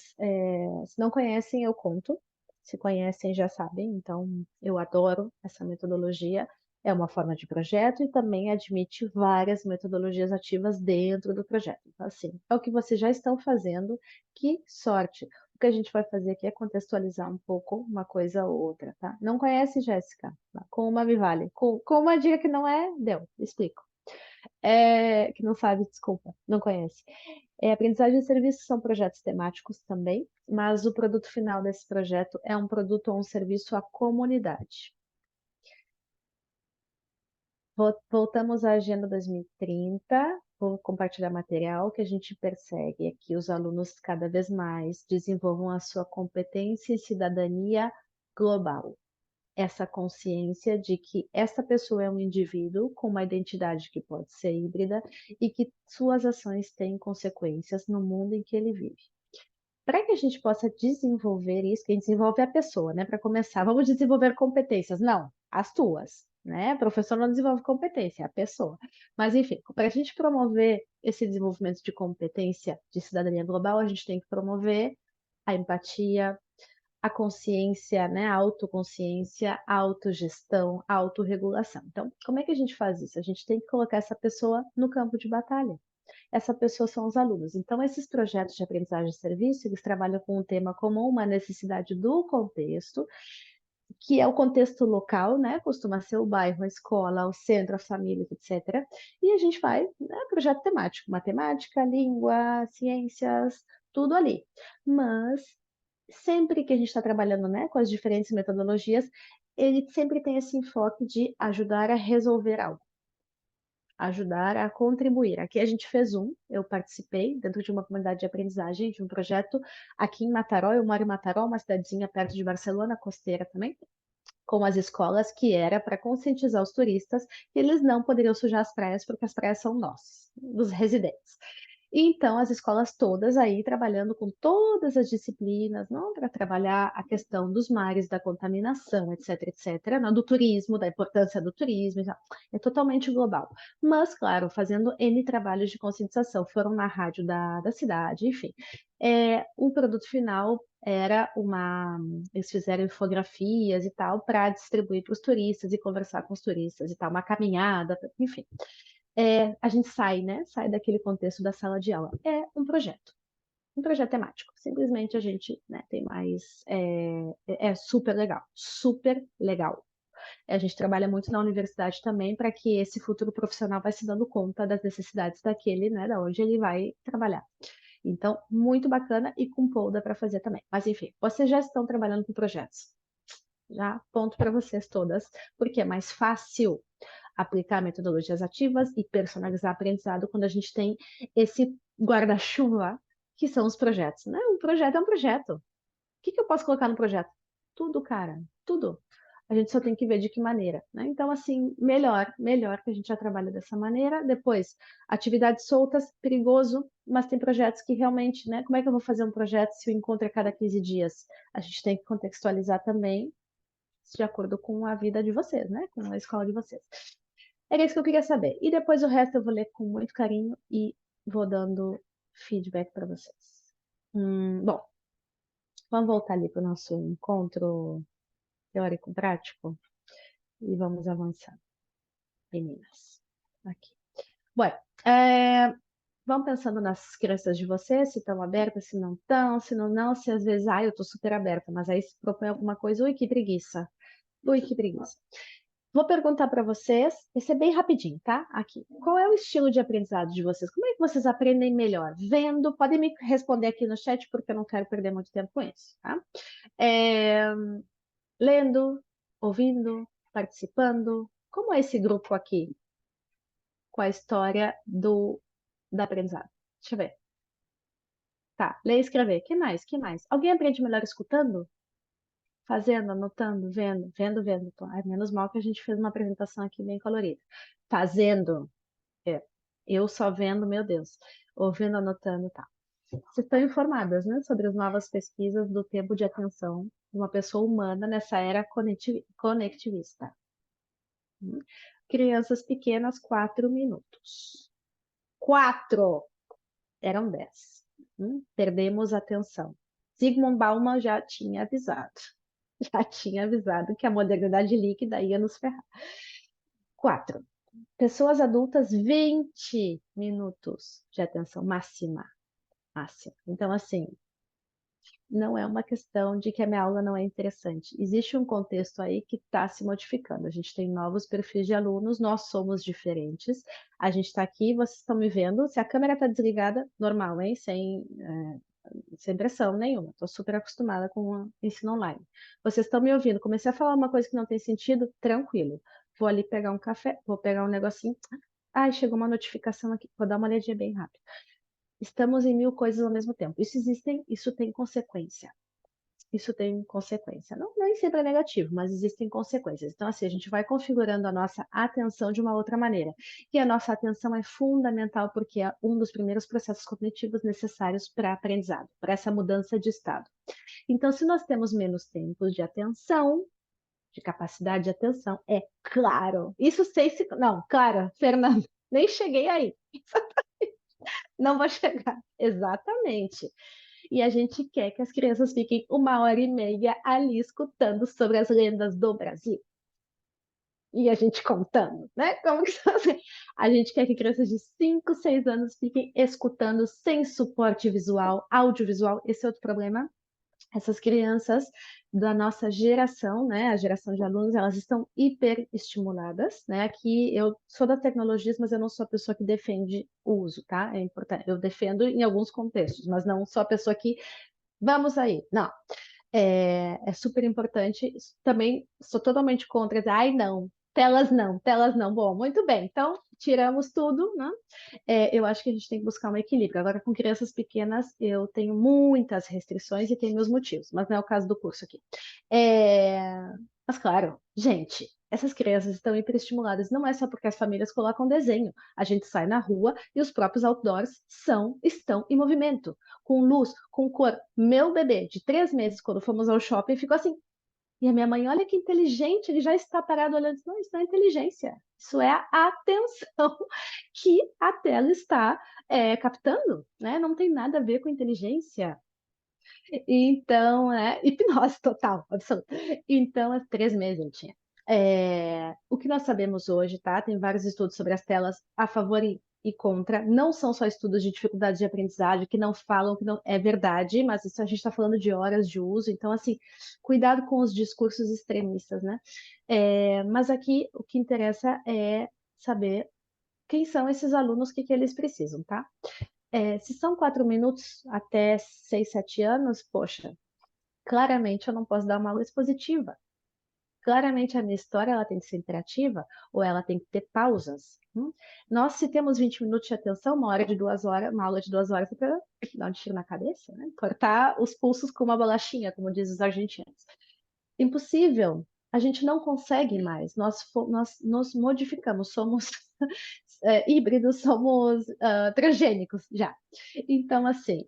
se não conhecem, eu conto. Se conhecem, já sabem. Então, eu adoro essa metodologia. É uma forma de projeto e também admite várias metodologias ativas dentro do projeto. Então, assim, é o que vocês já estão fazendo. Que sorte! O que a gente vai fazer aqui é contextualizar um pouco uma coisa ou outra, tá? Não conhece, Jéssica? Com uma Vivale. Com uma dica que não é, deu, explico. Que não sabe, desculpa, não conhece. Aprendizagem e serviços são projetos temáticos também, mas o produto final desse projeto é um produto ou um serviço à comunidade. Voltamos à Agenda 2030, vou compartilhar material que a gente persegue é que os alunos cada vez mais desenvolvam a sua competência em cidadania global. Essa consciência de que essa pessoa é um indivíduo com uma identidade que pode ser híbrida e que suas ações têm consequências no mundo em que ele vive. Para que a gente possa desenvolver isso, quem desenvolve é a pessoa, né? Para começar, vamos desenvolver competências. Não, as tuas, né? O professor não desenvolve competência, é a pessoa. Mas, enfim, para a gente promover esse desenvolvimento de competência de cidadania global, a gente tem que promover a empatia, a consciência, né? A autoconsciência, a autogestão, a autorregulação. Então, como é que a gente faz isso? A gente tem que colocar essa pessoa no campo de batalha. Essa pessoa são os alunos. Então, esses projetos de aprendizagem e serviço, eles trabalham com um tema comum, uma necessidade do contexto, que é o contexto local, né? Costuma ser o bairro, a escola, o centro, as famílias, etc. E a gente faz, né, projeto temático, matemática, língua, ciências, tudo ali. Mas sempre que a gente está trabalhando, né, com as diferentes metodologias, ele sempre tem esse enfoque de ajudar a resolver algo, ajudar a contribuir. Aqui a gente fez eu participei dentro de uma comunidade de aprendizagem, de um projeto aqui em Mataró. Eu moro em Mataró, uma cidadezinha perto de Barcelona, costeira também, com as escolas, que era para conscientizar os turistas que eles não poderiam sujar as praias, porque as praias são nossas, dos residentes. Então, as escolas todas aí trabalhando com todas as disciplinas, não para trabalhar a questão dos mares, da contaminação, etc, etc, não, do turismo, da importância do turismo, é totalmente global. Mas, claro, fazendo N trabalhos de conscientização, foram na rádio da cidade, enfim. O produto final era eles fizeram infografias e tal para distribuir para os turistas e conversar com os turistas e tal, uma caminhada, enfim. A gente sai, né? Sai daquele contexto da sala de aula. É um projeto temático. Simplesmente a gente, né, tem mais. É super legal, super legal. A gente trabalha muito na universidade também para que esse futuro profissional vai se dando conta das necessidades daquele, né, da onde ele vai trabalhar. Então, muito bacana e com polda para fazer também. Mas enfim, vocês já estão trabalhando com projetos. Já ponto para vocês todas, porque é mais fácil aplicar metodologias ativas e personalizar aprendizado quando a gente tem esse guarda-chuva que são os projetos, né? Um projeto é um projeto. O que eu posso colocar no projeto? Tudo, cara, tudo. A gente só tem que ver de que maneira, né? Então, assim, melhor que a gente já trabalha dessa maneira. Depois, atividades soltas, perigoso, mas tem projetos que realmente, né? Como é que eu vou fazer um projeto se o encontro é cada 15 dias? A gente tem que contextualizar também de acordo com a vida de vocês, né? Com a escola de vocês. Era isso que eu queria saber. E depois o resto eu vou ler com muito carinho e vou dando feedback para vocês. Bom, vamos voltar ali para o nosso encontro teórico-prático e vamos avançar, meninas. Aqui. Bom, vão pensando nas crianças de vocês, se estão abertas, se não estão, se não, se às vezes, eu estou super aberta, mas aí se propõe alguma coisa, ui, que preguiça. Ui, que preguiça. Vou perguntar para vocês, esse é bem rapidinho, tá? Aqui. Qual é o estilo de aprendizado de vocês? Como é que vocês aprendem melhor? Vendo? Podem me responder aqui no chat, porque eu não quero perder muito tempo com isso, tá? Lendo, ouvindo, participando. Como é esse grupo aqui? Com a história da aprendizado. Deixa eu ver. Tá, ler e escrever. Que mais? Que mais? Alguém aprende melhor escutando? Fazendo, anotando, vendo. Ai, menos mal que a gente fez uma apresentação aqui bem colorida. Fazendo. Eu só vendo, meu Deus. Ouvindo, anotando, tá. Vocês estão informadas, né, sobre as novas pesquisas do tempo de atenção de uma pessoa humana nessa era conectivista. Crianças pequenas, 4 minutos. 4! Eram 10. Perdemos a atenção. Zygmunt Bauman já tinha avisado. Já tinha avisado que a modernidade líquida ia nos ferrar. 4. Pessoas adultas, 20 minutos de atenção máxima. Então, assim, não é uma questão de que a minha aula não é interessante. Existe um contexto aí que está se modificando. A gente tem novos perfis de alunos, nós somos diferentes. A gente está aqui, vocês estão me vendo. Se a câmera está desligada, normal, hein? Sem pressão nenhuma. Estou super acostumada com o ensino online. Vocês estão me ouvindo? Comecei a falar uma coisa que não tem sentido? Tranquilo. Vou ali pegar um café, vou pegar um negocinho. Ai, chegou uma notificação aqui. Vou dar uma olhadinha bem rápido. Estamos em 1000 coisas ao mesmo tempo. Isso tem consequência. Isso tem consequência. Não, nem sempre é negativo, mas existem consequências. Então, assim, a gente vai configurando a nossa atenção de uma outra maneira. E a nossa atenção é fundamental porque é um dos primeiros processos cognitivos necessários para aprendizado, para essa mudança de estado. Então, se nós temos menos tempo de atenção, de capacidade de atenção, é claro. Isso sei se... Não, claro, Fernando, nem cheguei aí. Não vou chegar. Exatamente. E a gente quer que as crianças fiquem 1h30 ali escutando sobre as lendas do Brasil. E a gente contando, né? Como que a gente quer que crianças de 5, 6 anos fiquem escutando sem suporte visual, audiovisual. Esse é outro problema Essas crianças da nossa geração, né, a geração de alunos, elas estão hiperestimuladas, né? Aqui eu sou das tecnologias, mas eu não sou a pessoa que defende o uso, tá? É importante. Eu defendo em alguns contextos, mas não sou a pessoa que vamos aí. Não. É super importante. Também sou totalmente contra. Ai, não. Telas não, telas não. Bom, muito bem. Então, tiramos tudo, né? Eu acho que a gente tem que buscar um equilíbrio. Agora, com crianças pequenas, eu tenho muitas restrições e tenho meus motivos, mas não é o caso do curso aqui. Mas, claro, gente, essas crianças estão hiperestimuladas. Não é só porque as famílias colocam desenho. A gente sai na rua e os próprios outdoors estão em movimento, com luz, com cor. Meu bebê, de 3 meses, quando fomos ao shopping, ficou assim. E a minha mãe, olha que inteligente, ele já está parado olhando. Não, isso não é inteligência. Isso é a atenção que a tela está captando, né? Não tem nada a ver com inteligência. Então, hipnose total, absoluta. Então, 3 meses ele tinha. O que nós sabemos hoje, tá? Tem vários estudos sobre as telas a favor e contra. Não são só estudos de dificuldade de aprendizagem que não falam que não é verdade, mas isso a gente está falando de horas de uso. Então, assim, cuidado com os discursos extremistas, né? Mas aqui o que interessa é saber quem são esses alunos, o que que eles precisam, tá? Se são 4 minutos até 6, 7 anos, poxa, claramente eu não posso dar uma aula expositiva. Claramente a minha história ela tem que ser interativa ou ela tem que ter pausas. Nós, se temos 20 minutos de atenção, uma hora de 2 horas, uma aula de 2 horas é para dar um tiro na cabeça, né? Cortar os pulsos com uma bolachinha, como dizem os argentinos. Impossível. A gente não consegue mais. Nós nos modificamos, somos híbridos, somos transgênicos já. Então, assim,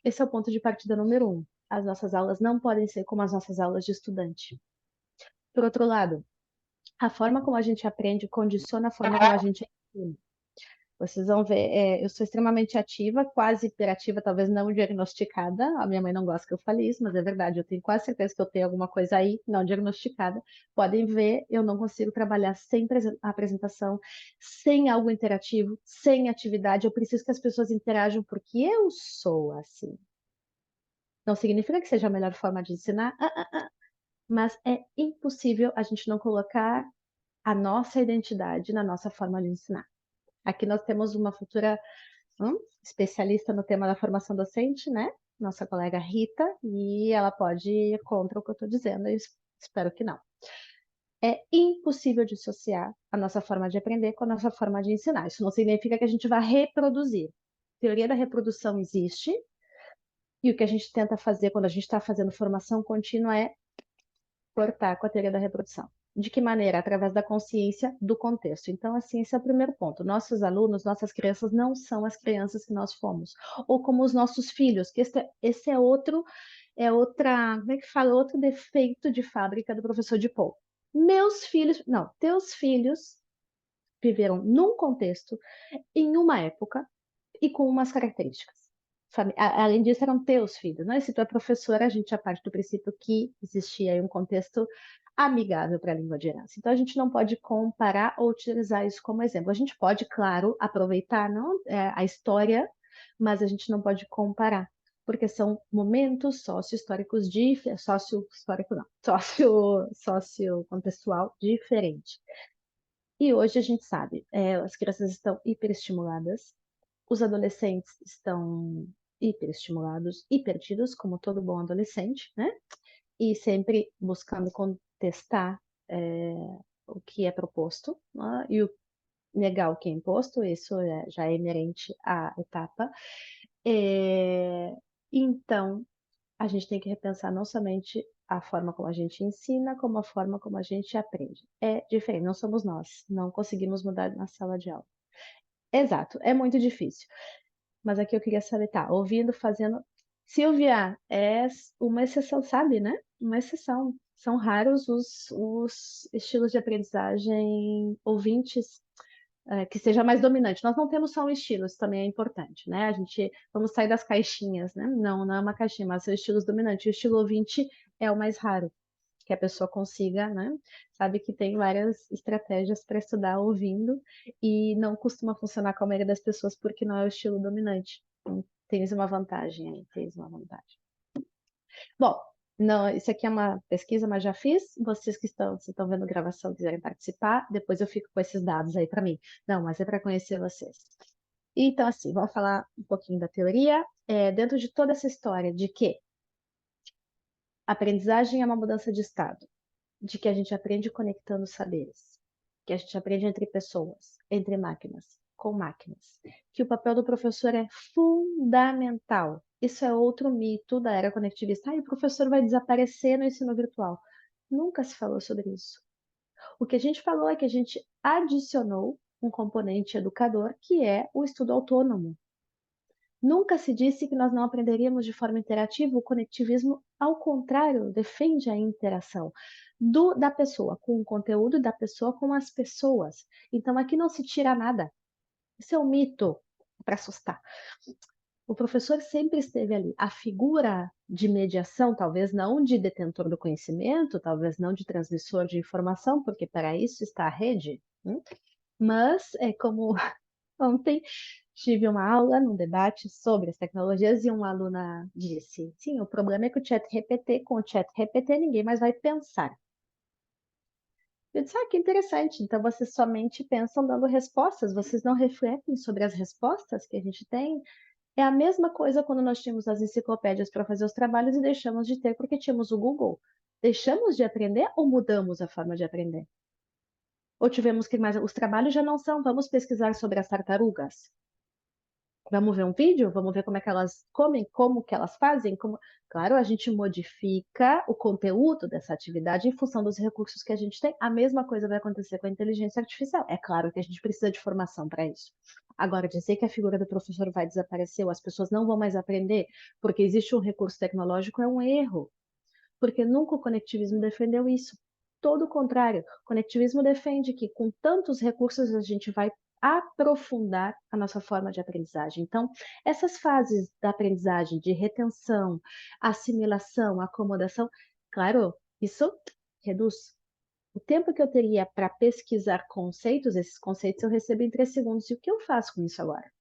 esse é o ponto de partida número 1. As nossas aulas não podem ser como as nossas aulas de estudante. Por outro lado, a forma como a gente aprende condiciona a forma como a gente ensina. Vocês vão ver, eu sou extremamente ativa, quase hiperativa, talvez não diagnosticada. A minha mãe não gosta que eu fale isso, mas é verdade. Eu tenho quase certeza que eu tenho alguma coisa aí não diagnosticada. Podem ver, eu não consigo trabalhar sem apresentação, sem algo interativo, sem atividade. Eu preciso que as pessoas interajam porque eu sou assim. Não significa que seja a melhor forma de ensinar, mas é impossível a gente não colocar a nossa identidade na nossa forma de ensinar. Aqui nós temos uma futura especialista no tema da formação docente, né? Nossa colega Rita, e ela pode ir contra o que eu estou dizendo, eu espero que não. É impossível dissociar a nossa forma de aprender com a nossa forma de ensinar. Isso não significa que a gente vai reproduzir. A teoria da reprodução existe, e o que a gente tenta fazer quando a gente está fazendo formação contínua é cortar com a teoria da reprodução. De que maneira? Através da consciência do contexto. Então, assim, esse é o primeiro ponto. Nossos alunos, nossas crianças não são as crianças que nós fomos. Ou como os nossos filhos, que esse é outro, como é que fala? Outro defeito de fábrica do professor de Paul. Meus filhos, não, teus filhos viveram num contexto, em uma época e com umas características. Além disso, eram teus filhos, né? Se tu é professora, a gente já parte do princípio que existia aí um contexto amigável para a língua de herança. Então, a gente não pode comparar ou utilizar isso como exemplo. A gente pode, claro, aproveitar a história, mas a gente não pode comparar, porque são momentos sócio-históricos diferentes, sócio-histórico não, sócio-contextual diferente. E hoje a gente sabe, as crianças estão hiperestimuladas, os adolescentes estão hiperestimulados e perdidos, como todo bom adolescente, né? E sempre buscando contestar o que é proposto, né? E negar o que é imposto, isso já é inerente à etapa. Então, a gente tem que repensar não somente a forma como a gente ensina, como a forma como a gente aprende. É diferente, não somos nós, não conseguimos mudar na sala de aula. Exato, é muito difícil. Mas aqui eu queria saber, tá, ouvindo, fazendo. Silvia, é uma exceção, sabe, né? Uma exceção. São raros os estilos de aprendizagem ouvintes que seja mais dominante. Nós não temos só um estilo, isso também é importante, né? Vamos sair das caixinhas, né? Não é uma caixinha, mas são estilos dominantes. O estilo ouvinte é o mais raro, que a pessoa consiga, né? Sabe que tem várias estratégias para estudar ouvindo e não costuma funcionar com a maioria das pessoas porque não é o estilo dominante. Então, tens uma vantagem aí, tens uma vantagem. Bom, não, isso aqui é uma pesquisa, mas já fiz. Vocês que estão vendo a gravação quiserem participar, depois eu fico com esses dados aí para mim. Não, mas é para conhecer vocês. Então, assim, vamos falar um pouquinho da teoria. Dentro de toda essa história de que a aprendizagem é uma mudança de estado, de que a gente aprende conectando saberes, que a gente aprende entre pessoas, entre máquinas, com máquinas, que o papel do professor é fundamental. Isso é outro mito da era conectivista. O professor vai desaparecer no ensino virtual. Nunca se falou sobre isso. O que a gente falou é que a gente adicionou um componente educador, que é o estudo autônomo. Nunca se disse que nós não aprenderíamos de forma interativa. O conectivismo, ao contrário, defende a interação da pessoa com o conteúdo e da pessoa com as pessoas. Então, aqui não se tira nada. Isso é um mito para assustar. O professor sempre esteve ali. A figura de mediação, talvez não de detentor do conhecimento, talvez não de transmissor de informação, porque para isso está a rede. Mas, como ontem tive uma aula num debate sobre as tecnologias e uma aluna disse: sim, o problema é que com o chat GPT ninguém mais vai pensar. Eu disse: que interessante, então vocês somente pensam dando respostas, vocês não refletem sobre as respostas que a gente tem. É a mesma coisa quando nós tínhamos as enciclopédias para fazer os trabalhos e deixamos de ter porque tínhamos o Google. Deixamos de aprender ou mudamos a forma de aprender? Ou tivemos que mais. Os trabalhos já não são, vamos pesquisar sobre as tartarugas. Vamos ver um vídeo? Vamos ver como é que elas comem, como que elas fazem? Claro, a gente modifica o conteúdo dessa atividade em função dos recursos que a gente tem. A mesma coisa vai acontecer com a inteligência artificial. É claro que a gente precisa de formação para isso. Agora, dizer que a figura do professor vai desaparecer ou as pessoas não vão mais aprender porque existe um recurso tecnológico é um erro. Porque nunca o conectivismo defendeu isso. Todo o contrário, o conectivismo defende que com tantos recursos a gente vai aprofundar a nossa forma de aprendizagem. Então, essas fases da aprendizagem de retenção, assimilação, acomodação, claro, isso reduz. O tempo que eu teria para pesquisar conceitos, esses conceitos eu recebo em 3 segundos. E o que eu faço com isso agora?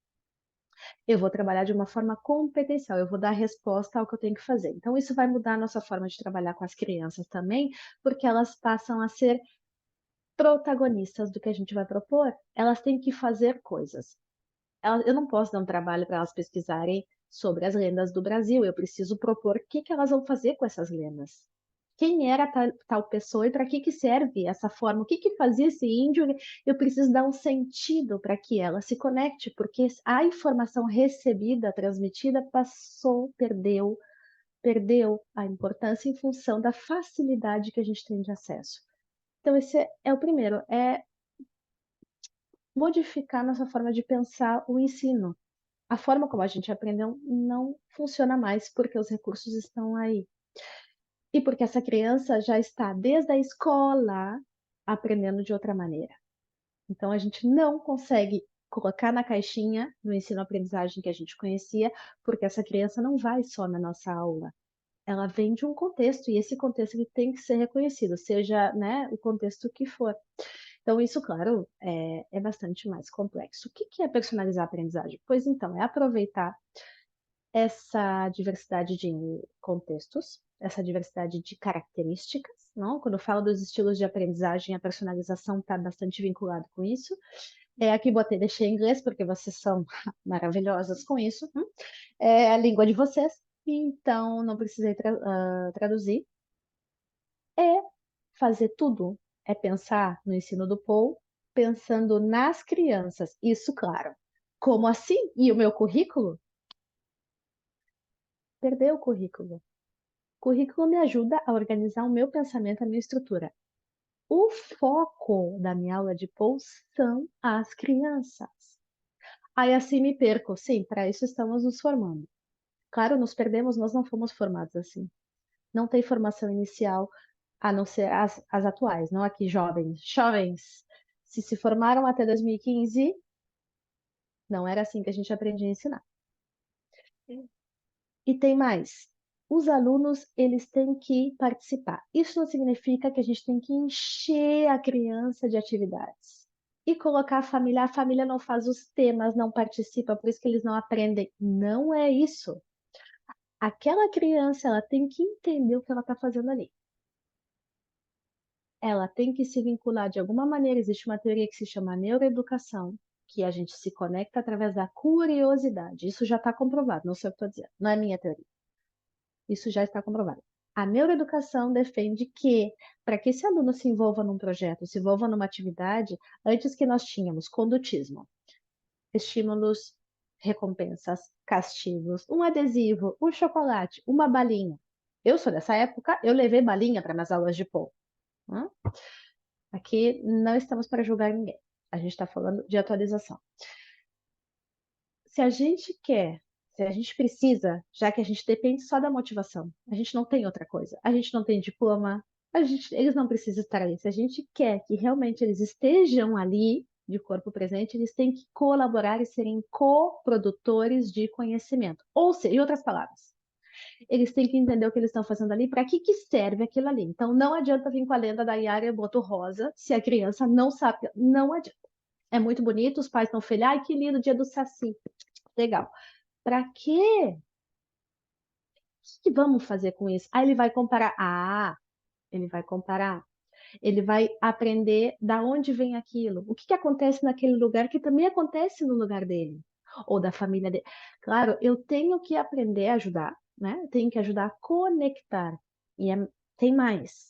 Eu vou trabalhar de uma forma competencial, eu vou dar resposta ao que eu tenho que fazer. Então, isso vai mudar a nossa forma de trabalhar com as crianças também, porque elas passam a ser protagonistas do que a gente vai propor. Elas têm que fazer coisas. Eu não posso dar um trabalho para elas pesquisarem sobre as lendas do Brasil, eu preciso propor o que elas vão fazer com essas lendas. Quem era tal pessoa e para que serve essa forma? O que fazia esse índio? Eu preciso dar um sentido para que ela se conecte, porque a informação recebida, transmitida, perdeu a importância em função da facilidade que a gente tem de acesso. Então, esse é o primeiro, é modificar nossa forma de pensar o ensino. A forma como a gente aprendeu não funciona mais porque os recursos estão aí. E porque essa criança já está desde a escola aprendendo de outra maneira. Então a gente não consegue colocar na caixinha do ensino-aprendizagem que a gente conhecia, porque essa criança não vai só na nossa aula. Ela vem de um contexto e esse contexto ele tem que ser reconhecido, seja, né, o contexto que for. Então, isso, claro, é bastante mais complexo. O que é personalizar a aprendizagem? Pois então, é aproveitar essa diversidade de contextos, essa diversidade de características, não? Quando eu falo dos estilos de aprendizagem, a personalização está bastante vinculada com isso. Aqui deixei em inglês, porque vocês são maravilhosas com isso. É a língua de vocês, então não precisei traduzir. É fazer tudo, é pensar no ensino do Paul, pensando nas crianças. Isso, claro. Como assim? E o meu currículo? Perdeu o currículo. O currículo me ajuda a organizar o meu pensamento, a minha estrutura. O foco da minha aula de Paul são as crianças. Aí assim me perco. Sim, para isso estamos nos formando. Claro, nos perdemos, nós não fomos formados assim. Não tem formação inicial, a não ser as atuais, não aqui jovens. Jovens, se formaram até 2015, não era assim que a gente aprendia a ensinar. E tem mais. Os alunos, eles têm que participar. Isso não significa que a gente tem que encher a criança de atividades. E colocar a família não faz os temas, não participa, por isso que eles não aprendem. Não é isso. Aquela criança, ela tem que entender o que ela está fazendo ali. Ela tem que se vincular de alguma maneira. Existe uma teoria que se chama neuroeducação, que a gente se conecta através da curiosidade. Isso já está comprovado, não sei o que estou dizendo, não é minha teoria. Isso já está comprovado. A neuroeducação defende que, para que esse aluno se envolva num projeto, se envolva numa atividade, antes que nós tínhamos condutismo, estímulos, recompensas, castigos, um adesivo, um chocolate, uma balinha. Eu sou dessa época, eu levei balinha para minhas aulas de Paul. Aqui não estamos para julgar ninguém. A gente está falando de atualização. Se a gente quer, se a gente precisa, já que a gente depende só da motivação, a gente não tem outra coisa, a gente não tem diploma, eles não precisam estar ali. Se a gente quer que realmente eles estejam ali, de corpo presente, eles têm que colaborar e serem coprodutores de conhecimento. Ou seja, em outras palavras, eles têm que entender o que eles estão fazendo ali, para que serve aquilo ali. Então, não adianta vir com a lenda da Yara e Boto Rosa, se a criança não sabe, não adianta. É muito bonito, os pais estão felizes, ai, que lindo, dia do Saci. Legal. Para quê? O que vamos fazer com isso? Ele vai comparar. Ele vai comparar. Ele vai aprender da onde vem aquilo. O que acontece naquele lugar que também acontece no lugar dele. Ou da família dele. Claro, eu tenho que aprender a ajudar, né? Eu tenho que ajudar a conectar. Tem mais.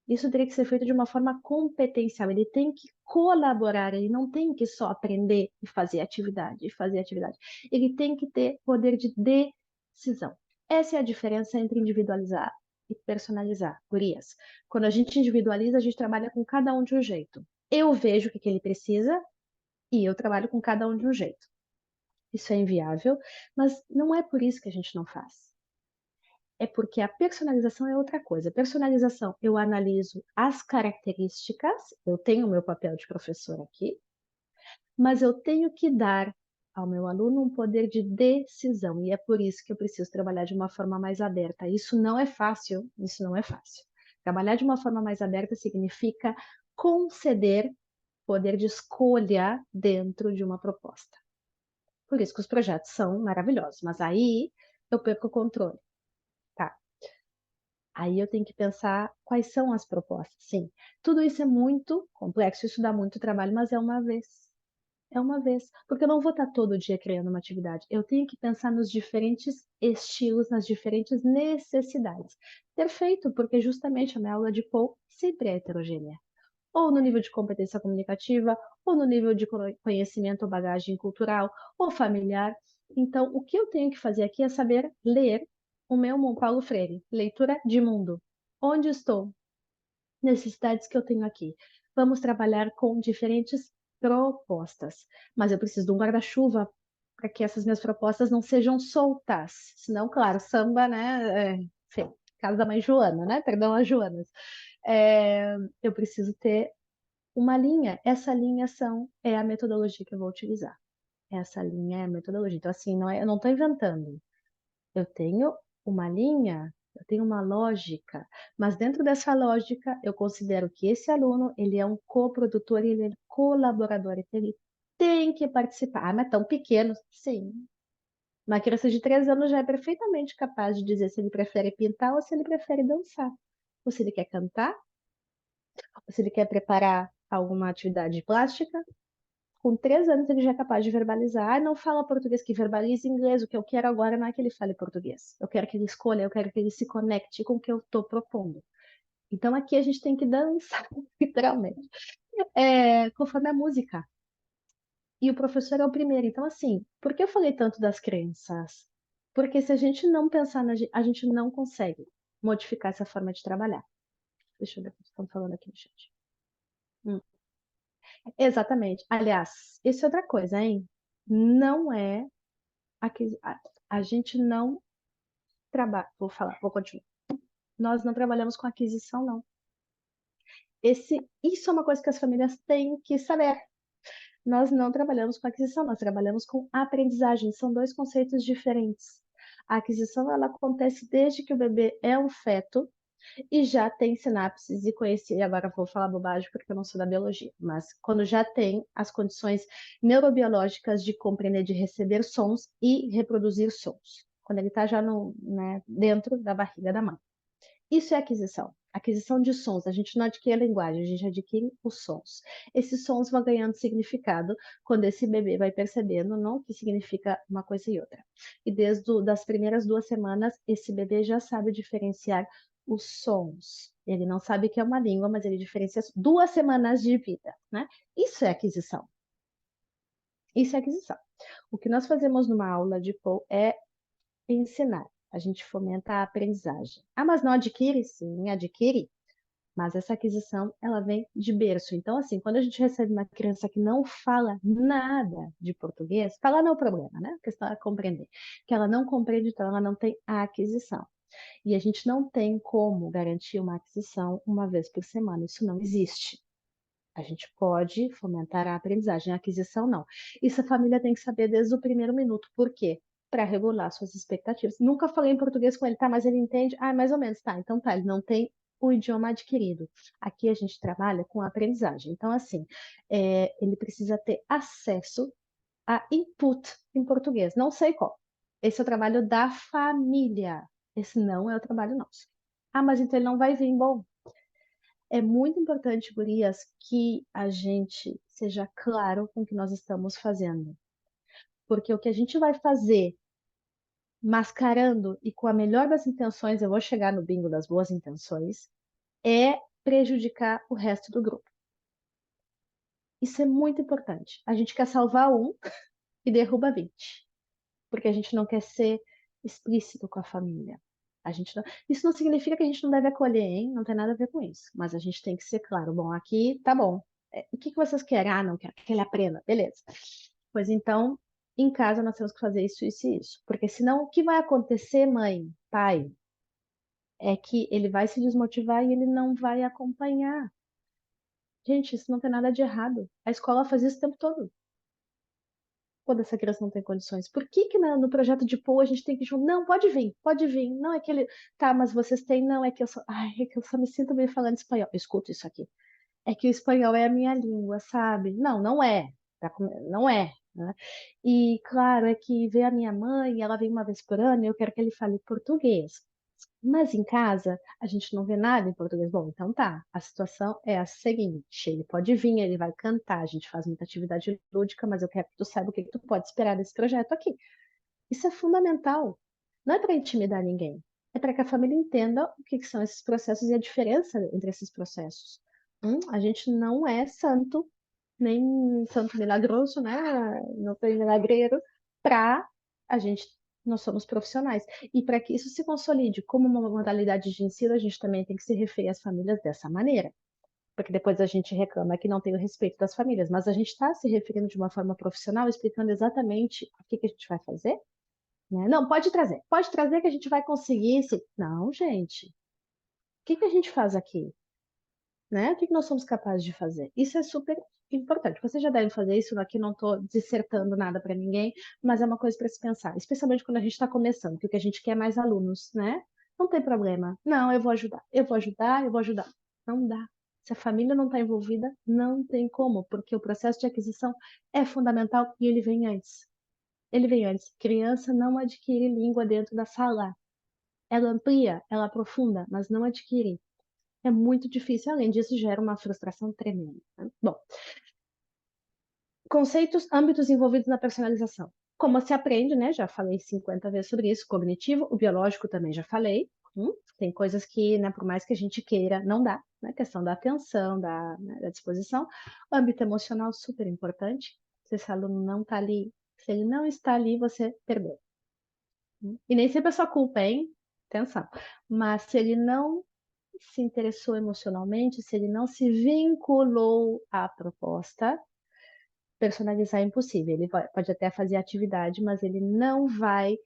Isso teria que ser feito de uma forma competencial. Ele tem que colaborar, ele não tem que só aprender e fazer atividade, Ele tem que ter poder de decisão. Essa é a diferença entre individualizar e personalizar. Gurias, quando a gente individualiza, a gente trabalha com cada um de um jeito. Eu vejo o que ele precisa e eu trabalho com cada um de um jeito. Isso é inviável, mas não é por isso que a gente não faz. É porque a personalização é outra coisa. Personalização, eu analiso as características, eu tenho o meu papel de professor aqui, mas eu tenho que dar ao meu aluno um poder de decisão, e é por isso que eu preciso trabalhar de uma forma mais aberta. Isso não é fácil. Trabalhar de uma forma mais aberta significa conceder poder de escolha dentro de uma proposta. Por isso que os projetos são maravilhosos, mas aí eu perco o controle. Aí eu tenho que pensar quais são as propostas. Sim, tudo isso é muito complexo, isso dá muito trabalho, mas é uma vez. É uma vez. Porque eu não vou estar todo dia criando uma atividade. Eu tenho que pensar nos diferentes estilos, nas diferentes necessidades. Perfeito, porque justamente a minha aula de Paul sempre é heterogênea. Ou no nível de competência comunicativa, ou no nível de conhecimento ou bagagem cultural, ou familiar. Então, o que eu tenho que fazer aqui é saber ler o meu Paulo Freire, leitura de mundo. Onde estou? Necessidades que eu tenho aqui. Vamos trabalhar com diferentes propostas, mas eu preciso de um guarda-chuva para que essas minhas propostas não sejam soltas. Senão, claro, samba, né? Enfim, casa da mãe Joana, né? Perdão as Joanas. Eu preciso ter uma linha. Essa linha é a metodologia que eu vou utilizar. Essa linha é a metodologia. Então, assim, eu não estou inventando. Eu tenho uma linha, eu tenho uma lógica, mas dentro dessa lógica eu considero que esse aluno, ele é um coprodutor, ele é colaborador, então ele tem que participar. Mas tão pequeno? Sim. Uma criança de 3 anos já é perfeitamente capaz de dizer se ele prefere pintar ou se ele prefere dançar. Ou se ele quer cantar, ou se ele quer preparar alguma atividade plástica. Com 3 anos ele já é capaz de verbalizar. Não fala português, que verbalize inglês. O que eu quero agora não é que ele fale português. Eu quero que ele escolha, eu quero que ele se conecte com o que eu estou propondo. Então aqui a gente tem que dançar, literalmente, conforme a música. E o professor é o primeiro. Então, assim, por que eu falei tanto das crenças? Porque se a gente não pensar a gente não consegue modificar essa forma de trabalhar. Deixa eu ver o que estão falando aqui no chat. Exatamente. Aliás, isso é outra coisa, hein? Não é a gente não trabalha. Vou continuar. Nós não trabalhamos com aquisição, não. Isso é uma coisa que as famílias têm que saber. Nós não trabalhamos com aquisição, nós trabalhamos com aprendizagem. São 2 conceitos diferentes. A aquisição, ela acontece desde que o bebê é um feto e já tem sinapses e conhecer. Agora vou falar bobagem porque eu não sou da biologia, mas quando já tem as condições neurobiológicas de compreender, de receber sons e reproduzir sons. quando ele está já dentro da barriga da mãe. Isso é aquisição. Aquisição de sons. A gente não adquire a linguagem, a gente adquire os sons. Esses sons vão ganhando significado quando esse bebê vai percebendo, não, o que significa uma coisa e outra. E desde das primeiras 2 semanas, esse bebê já sabe diferenciar os sons. Ele não sabe que é uma língua, mas ele diferencia 2 semanas de vida, né? Isso é aquisição. Isso é aquisição. O que nós fazemos numa aula de Paul é ensinar. A gente fomenta a aprendizagem. Ah, mas não adquire? Sim, adquire. Mas essa aquisição, ela vem de berço. Então, assim, quando a gente recebe uma criança que não fala nada de português, falar não é o problema, né? A questão é compreender. Que ela não compreende, então ela não tem a aquisição. E a gente não tem como garantir uma aquisição 1 vez por semana. Isso não existe. A gente pode fomentar a aprendizagem, a aquisição não. Isso a família tem que saber desde o primeiro minuto. Por quê? Para regular suas expectativas. Nunca falei em português com ele, tá? Mas ele entende? Ah, mais ou menos, tá. Então tá, ele não tem o idioma adquirido. Aqui a gente trabalha com a aprendizagem. Então, assim, ele precisa ter acesso a input em português. Não sei qual. Esse é o trabalho da família. Esse não é o trabalho nosso. Ah, mas então ele não vai vir. Bom, é muito importante, gurias, que a gente seja claro com o que nós estamos fazendo. Porque o que a gente vai fazer mascarando e com a melhor das intenções, eu vou chegar no bingo das boas intenções, é prejudicar o resto do grupo. Isso é muito importante. A gente quer salvar um e derruba 20. Porque a gente não quer ser explícito com a família. Isso não significa que a gente não deve acolher, hein? Não tem nada a ver com isso. Mas a gente tem que ser claro. Bom, aqui tá bom. O que vocês querem? Ah, não quero que ele aprenda. Beleza. Pois então, em casa nós temos que fazer isso, isso e isso. Porque senão, o que vai acontecer, mãe, pai, é que ele vai se desmotivar e ele não vai acompanhar. Gente, isso não tem nada de errado. A escola faz isso o tempo todo. Quando essa criança não tem condições. Por que que no projeto de Paul a gente tem que juntar? Não, pode vir, pode vir. Não é que ele. Tá, mas vocês têm. Não, é que eu só. Ai, é que eu só me sinto bem falando espanhol. Eu escuto isso aqui. É que o espanhol é a minha língua, sabe? Não, não é. Não é. Né? E claro, é que vê a minha mãe, ela vem 1 vez por ano e eu quero que ele fale português. Mas em casa, a gente não vê nada em português. Bom, então tá. A situação é a seguinte: ele pode vir, ele vai cantar, a gente faz muita atividade lúdica, mas eu quero que tu saiba o que tu pode esperar desse projeto aqui. Isso é fundamental. Não é para intimidar ninguém. É para que a família entenda o que são esses processos e a diferença entre esses processos. A gente não é santo, nem santo milagroso, né? Não tem milagreiro, para a gente. Nós somos profissionais. E para que isso se consolide como uma modalidade de ensino, a gente também tem que se referir às famílias dessa maneira. Porque depois a gente reclama que não tem o respeito das famílias, mas a gente está se referindo de uma forma profissional, explicando exatamente o que a gente vai fazer. Né? Não, pode trazer que a gente vai conseguir. Não, gente. O que a gente faz aqui? Né? O que nós somos capazes de fazer? Isso é super importante. Você já deve fazer isso, aqui não estou dissertando nada para ninguém, mas é uma coisa para se pensar, especialmente quando a gente está começando, porque a gente quer mais alunos, né? Não tem problema. Não, eu vou ajudar, eu vou ajudar, eu vou ajudar. Não dá. Se a família não está envolvida, não tem como, porque o processo de aquisição é fundamental e ele vem antes. Ele vem antes. Criança não adquire língua dentro da sala. Ela amplia, ela aprofunda, mas não adquire. É muito difícil, além disso, gera uma frustração tremenda. Né? Bom, conceitos, âmbitos envolvidos na personalização. Como se aprende, né? Já falei 50 vezes sobre isso. Cognitivo, o biológico também já falei. Tem coisas que, né, por mais que a gente queira, não dá. Né? Questão da atenção, da disposição. Âmbito emocional, super importante. Se esse aluno não está ali, se ele não está ali, você perdeu. E nem sempre é sua culpa, hein? Atenção. Mas se ele não se interessou emocionalmente, se ele não se vinculou à proposta, personalizar é impossível. Ele pode até fazer atividade, mas ele não vai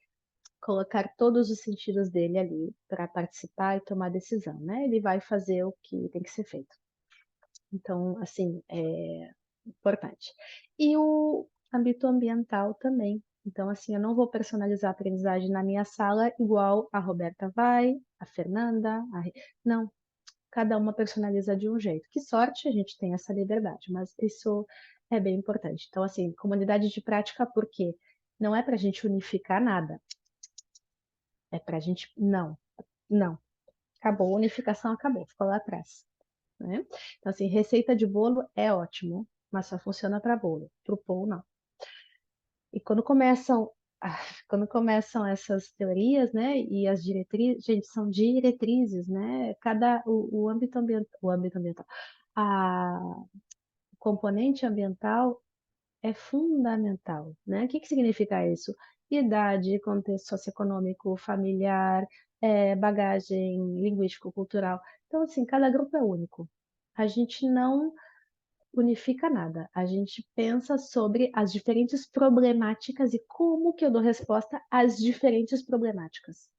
colocar todos os sentidos dele ali para participar e tomar decisão, né? Ele vai fazer o que tem que ser feito. Então, assim, é importante. E o âmbito ambiental também. Então, assim, eu não vou personalizar a aprendizagem na minha sala igual a Roberta vai, a Fernanda, não. Cada uma personaliza de um jeito. Que sorte a gente tem essa liberdade, mas isso é bem importante. Então, assim, comunidade de prática, por quê? Não é para a gente unificar nada. É para a gente. Não, não. Acabou, a unificação acabou, ficou lá atrás. Né? Então, assim, receita de bolo é ótimo, mas só funciona para bolo. Para o pão, não. E quando começam essas teorias, né, e as diretrizes, gente, são diretrizes, né? O âmbito ambiental, o componente ambiental é fundamental, né? O que que significa isso? Idade, contexto socioeconômico, familiar, bagagem linguístico-cultural. Então, assim, cada grupo é único. A gente não unifica nada. A gente pensa sobre as diferentes problemáticas e como que eu dou resposta às diferentes problemáticas,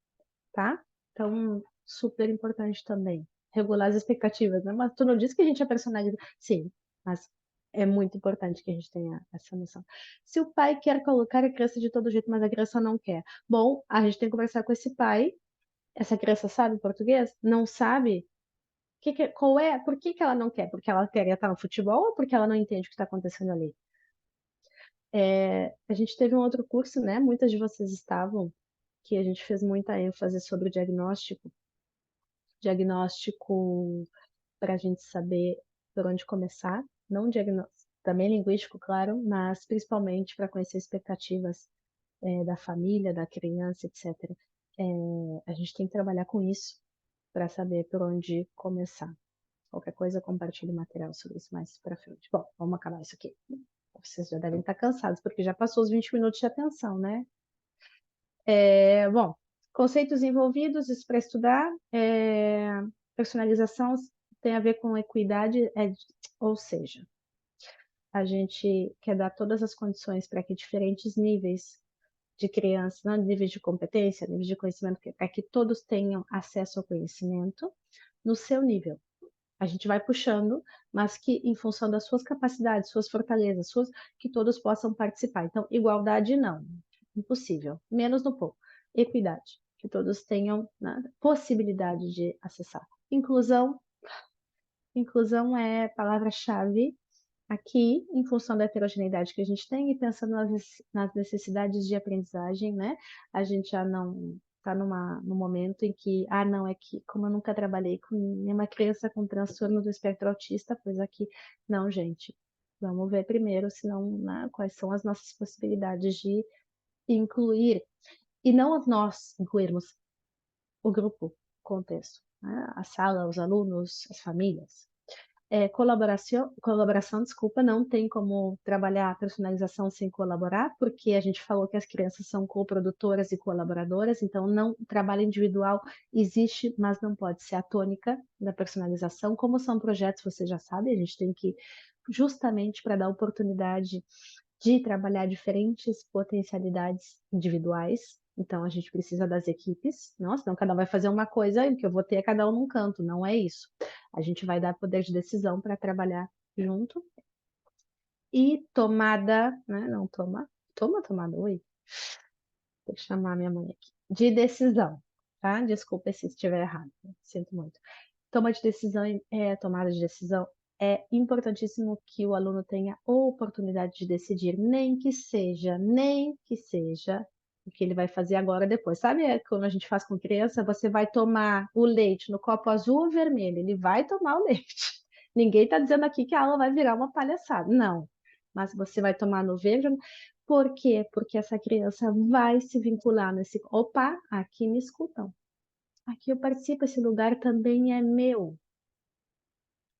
tá? Então, super importante também. Regular as expectativas, né? Mas tu não disse que a gente é personalidade. Sim, mas é muito importante que a gente tenha essa noção. Se o pai quer colocar a criança de todo jeito, mas a criança não quer, bom, a gente tem que conversar com esse pai. Essa criança sabe português? Não sabe? Por que que ela não quer? Porque ela quer estar no futebol ou porque ela não entende o que está acontecendo ali? A gente teve um outro curso, né? Muitas de vocês estavam, que a gente fez muita ênfase sobre o diagnóstico. Diagnóstico para a gente saber por onde começar, não diagnóstico, também linguístico, claro, mas principalmente para conhecer expectativas da família, da criança, etc. A gente tem que trabalhar com isso para saber por onde começar. Qualquer coisa, compartilhe material sobre isso mais para frente. Bom, vamos acabar isso aqui. Vocês já devem estar cansados, porque já passou os 20 minutos de atenção, né? Bom, conceitos envolvidos, isso para estudar. Personalização tem a ver com equidade, ou seja, a gente quer dar todas as condições para que diferentes níveis de criança, não níveis de competência, níveis de conhecimento, para que todos tenham acesso ao conhecimento no seu nível. A gente vai puxando, mas que em função das suas capacidades, suas fortalezas, que todos possam participar. Então, igualdade não, impossível, menos no pouco. Equidade, que todos tenham, né, possibilidade de acessar. Inclusão é palavra-chave aqui, em função da heterogeneidade que a gente tem e pensando nas necessidades de aprendizagem, né? A gente já não está no momento em que, não, é que, como eu nunca trabalhei com nenhuma criança com transtorno do espectro autista, pois aqui, não, gente, vamos ver primeiro, senão, né, quais são as nossas possibilidades de incluir, e não nós incluirmos o grupo, o contexto, né? A sala, os alunos, as famílias. Colaboração, desculpa, não tem como trabalhar a personalização sem colaborar, porque a gente falou que as crianças são coprodutoras e colaboradoras, então não trabalho individual existe, mas não pode ser a tônica da personalização. Como são projetos, você já sabe, a gente tem que, justamente para dar oportunidade de trabalhar diferentes potencialidades individuais. Então, a gente precisa das equipes, não? Senão cada um vai fazer uma coisa e o que eu vou ter é cada um num canto, não é isso. A gente vai dar poder de decisão para trabalhar junto. E tomada, né? Não tomada, oi. Vou chamar minha mãe aqui. De decisão, tá? Desculpa se estiver errado, sinto muito. Tomada de decisão é importantíssimo que o aluno tenha a oportunidade de decidir, nem que seja o que ele vai fazer agora depois. Sabe quando a gente faz com criança, você vai tomar o leite no copo azul ou vermelho? Ele vai tomar o leite. Ninguém está dizendo aqui que a aula vai virar uma palhaçada. Não. Mas você vai tomar no verde. Por quê? Porque essa criança vai se vincular nesse. Opa, aqui me escutam. Aqui eu participo, esse lugar também é meu.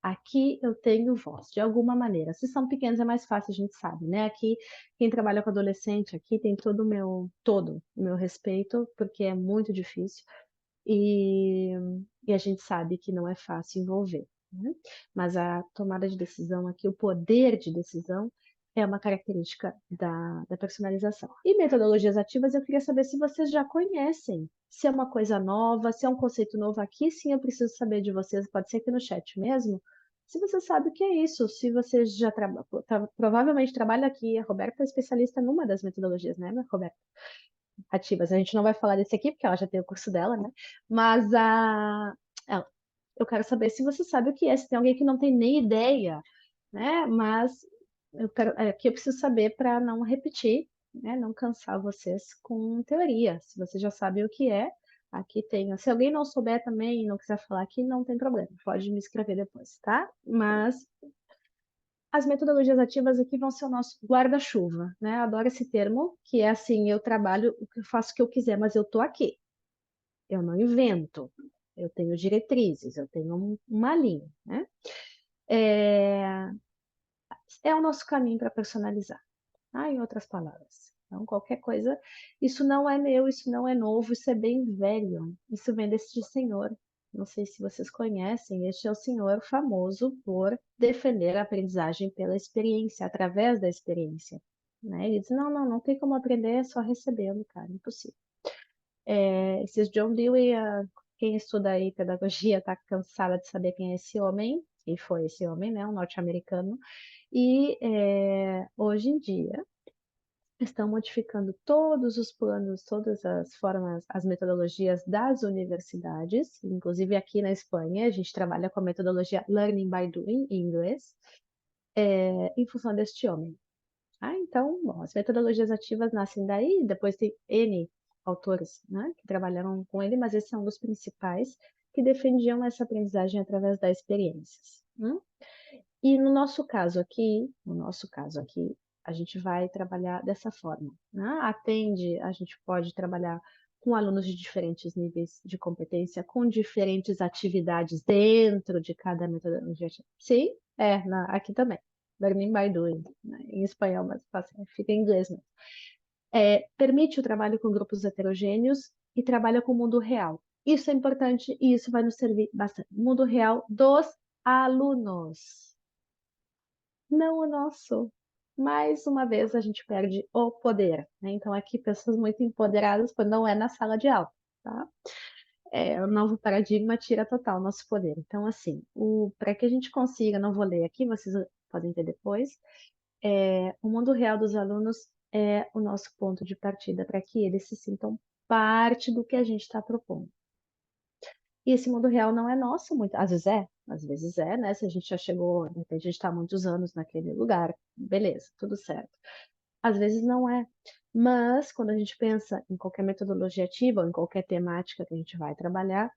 Aqui eu tenho voz, de alguma maneira. Se são pequenos é mais fácil, a gente sabe, né? Aqui, quem trabalha com adolescente, aqui tem todo o meu respeito, porque é muito difícil. E a gente sabe que não é fácil envolver, né? Mas a tomada de decisão aqui, o poder de decisão, é uma característica da personalização. E metodologias ativas, eu queria saber se vocês já conhecem, se é uma coisa nova, se é um conceito novo aqui, sim, eu preciso saber de vocês, pode ser aqui no chat mesmo, se você sabe o que é isso, se você já provavelmente trabalha aqui, a Roberta é especialista numa das metodologias, né, Roberta? Ativas. A gente não vai falar desse aqui, porque ela já tem o curso dela, né? Mas eu quero saber se você sabe o que é, se tem alguém que não tem nem ideia, né? Mas aqui eu preciso saber para não repetir, né? Não cansar vocês com teoria. Se você já sabe o que é, Aqui tem. Se alguém não souber também e não quiser falar aqui, não tem problema. Pode me escrever depois, tá? Mas as metodologias ativas aqui vão ser o nosso guarda-chuva, né? Adoro esse termo, que é assim, eu trabalho, eu faço o que eu quiser, mas eu tô aqui. Eu não invento. Eu tenho diretrizes, eu tenho uma linha, né? É o nosso caminho para personalizar, tá? Em outras palavras. Então, qualquer coisa, isso não é meu, isso não é novo, isso é bem velho. Isso vem desse senhor. Não sei se vocês conhecem, este é o senhor famoso por defender a aprendizagem pela experiência, através da experiência. Né? Ele diz, não tem como aprender, é só recebendo, cara, impossível. Esses John Dewey, quem estuda aí pedagogia está cansada de saber quem é esse homem, e foi esse homem, né, um norte-americano, e hoje em dia estão modificando todos os planos, todas as formas, as metodologias das universidades, inclusive aqui na Espanha, a gente trabalha com a metodologia Learning by Doing, em inglês, em função deste homem. Então, bom, as metodologias ativas nascem daí, depois tem N autores, né, que trabalharam com ele, mas esse é um dos principais que defendiam essa aprendizagem através das experiências. E no nosso caso aqui, a gente vai trabalhar dessa forma, né? A gente pode trabalhar com alunos de diferentes níveis de competência, com diferentes atividades dentro de cada metodologia. Sim, aqui também. Learning by doing, né? Em espanhol, mas fica em inglês mesmo. Permite o trabalho com grupos heterogêneos e trabalha com o mundo real. Isso é importante e isso vai nos servir bastante. Mundo real dos alunos, não o nosso. Mais uma vez a gente perde o poder, né? Então aqui pessoas muito empoderadas quando não é na sala de aula, tá? O novo paradigma tira total o nosso poder. Então assim, para que a gente consiga, não vou ler aqui, vocês podem ver depois, o mundo real dos alunos é o nosso ponto de partida para que eles se sintam parte do que a gente está propondo. E esse mundo real não é nosso, às vezes é, né? Se a gente já chegou, de repente a gente está há muitos anos naquele lugar, beleza, tudo certo. Às vezes não é. Mas quando a gente pensa em qualquer metodologia ativa ou em qualquer temática que a gente vai trabalhar,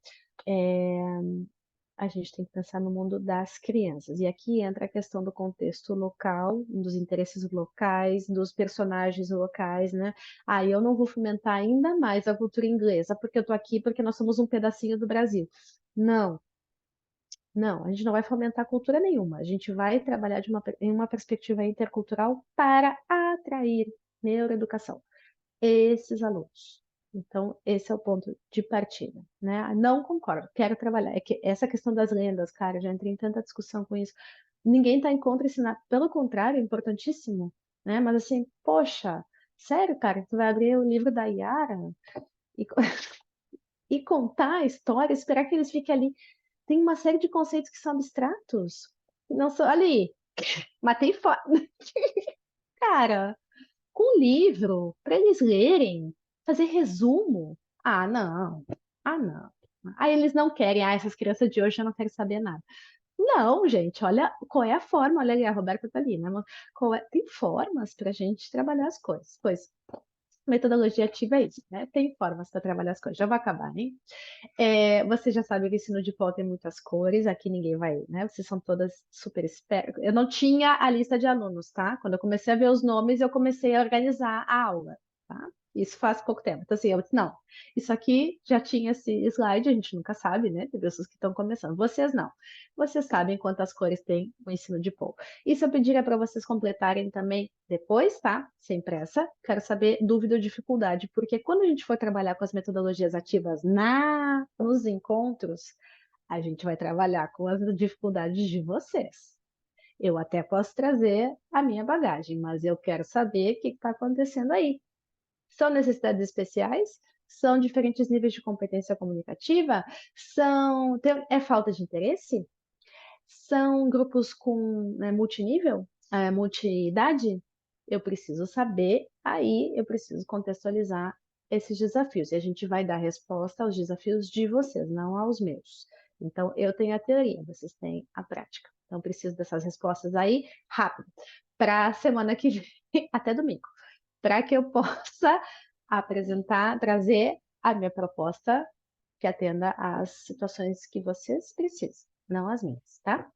a gente tem que pensar no mundo das crianças. E aqui entra a questão do contexto local, dos interesses locais, dos personagens locais, né? Eu não vou fomentar ainda mais a cultura inglesa, porque eu tô aqui, porque nós somos um pedacinho do Brasil. Não, a gente não vai fomentar cultura nenhuma. A gente vai trabalhar em uma perspectiva intercultural para atrair neuroeducação. Esses alunos. Então, esse é o ponto de partida, né? Não concordo, quero trabalhar. É que essa questão das lendas, cara, já entrei em tanta discussão com isso. Ninguém está em contra ensinar, pelo contrário, é importantíssimo, né? Mas assim, poxa, sério, cara, tu vai abrir o livro da Yara e, e contar a história, esperar que eles fiquem ali. Tem uma série de conceitos que são abstratos. Não são, ali, matei fora. Cara, com livro, para eles lerem, fazer resumo. Não. Não. Aí eles não querem, essas crianças de hoje já não querem saber nada. Não, gente, olha qual é a forma, olha ali, a Roberta tá ali, né? Tem formas para a gente trabalhar as coisas. Pois, metodologia ativa é isso, né? Tem formas para trabalhar as coisas. Já vai acabar, hein? Você já sabe que o ensino de polo tem muitas cores, aqui ninguém vai, né? Vocês são todas super espertas. Eu não tinha a lista de alunos, tá? Quando eu comecei a ver os nomes, eu comecei a organizar a aula, tá? Isso faz pouco tempo. Então, assim, eu disse, não, isso aqui já tinha esse slide, a gente nunca sabe, né? Tem pessoas que estão começando. Vocês não. Vocês sabem quantas cores tem o ensino de polo. Isso eu pediria para vocês completarem também depois, tá? Sem pressa. Quero saber dúvida ou dificuldade, porque quando a gente for trabalhar com as metodologias ativas nos encontros, a gente vai trabalhar com as dificuldades de vocês. Eu até posso trazer a minha bagagem, mas eu quero saber o que está acontecendo aí. São necessidades especiais? São diferentes níveis de competência comunicativa? É falta de interesse? São grupos com multinível? Multiidade? Eu preciso saber, aí eu preciso contextualizar esses desafios. E a gente vai dar resposta aos desafios de vocês, não aos meus. Então, eu tenho a teoria, vocês têm a prática. Então, preciso dessas respostas aí rápido, para a semana que vem, até domingo, para que eu possa apresentar, trazer a minha proposta que atenda às situações que vocês precisam, não as minhas, tá?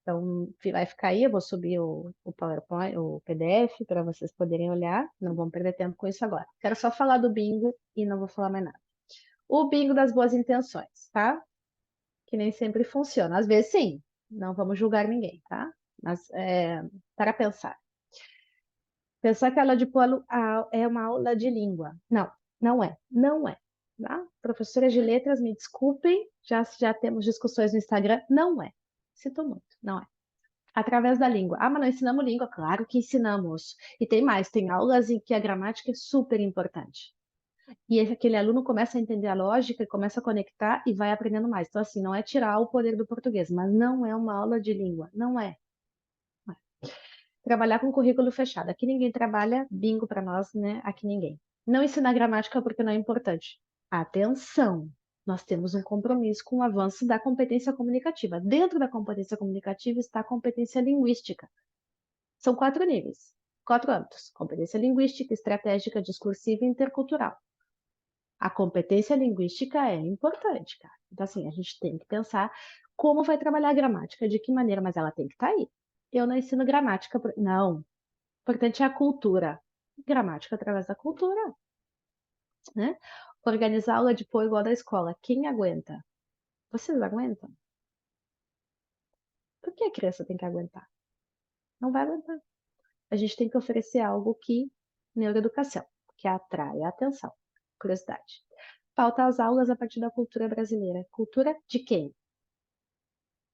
Então, vai ficar aí, eu vou subir o PowerPoint, o PDF, para vocês poderem olhar. Não vamos perder tempo com isso agora. Quero só falar do bingo e não vou falar mais nada. O bingo das boas intenções, tá? Que nem sempre funciona. Às vezes, sim. Não vamos julgar ninguém, tá? Mas, para pensar. Pensar que a aula de polo é uma aula de língua. Não, não é. Não é. Tá? Professoras de letras, me desculpem, já temos discussões no Instagram. Não é. Sinto muito, não é. Através da língua. Ah, mas não ensinamos língua? Claro que ensinamos. E tem mais, tem aulas em que a gramática é super importante. E aquele aluno começa a entender a lógica, começa a conectar e vai aprendendo mais. Então, assim, não é tirar o poder do português, mas não é uma aula de língua. Não é. Não é. Trabalhar com currículo fechado. Aqui ninguém trabalha, bingo para nós, né? Aqui ninguém. Não ensinar gramática porque não é importante. Atenção! Nós temos um compromisso com o avanço da competência comunicativa. Dentro da competência comunicativa está a competência linguística. São 4 níveis, 4 âmbitos: competência linguística, estratégica, discursiva e intercultural. A competência linguística é importante, cara. Então, assim, a gente tem que pensar como vai trabalhar a gramática, de que maneira, mas ela tem que estar aí. Eu não ensino gramática, não. O importante é a cultura. Gramática através da cultura, né? Organizar aula de pô igual da escola. Quem aguenta? Vocês aguentam? Por que a criança tem que aguentar? Não vai aguentar. A gente tem que oferecer algo que neuroeducação, que atrai a atenção, curiosidade. Pauta as aulas a partir da cultura brasileira. Cultura de quem?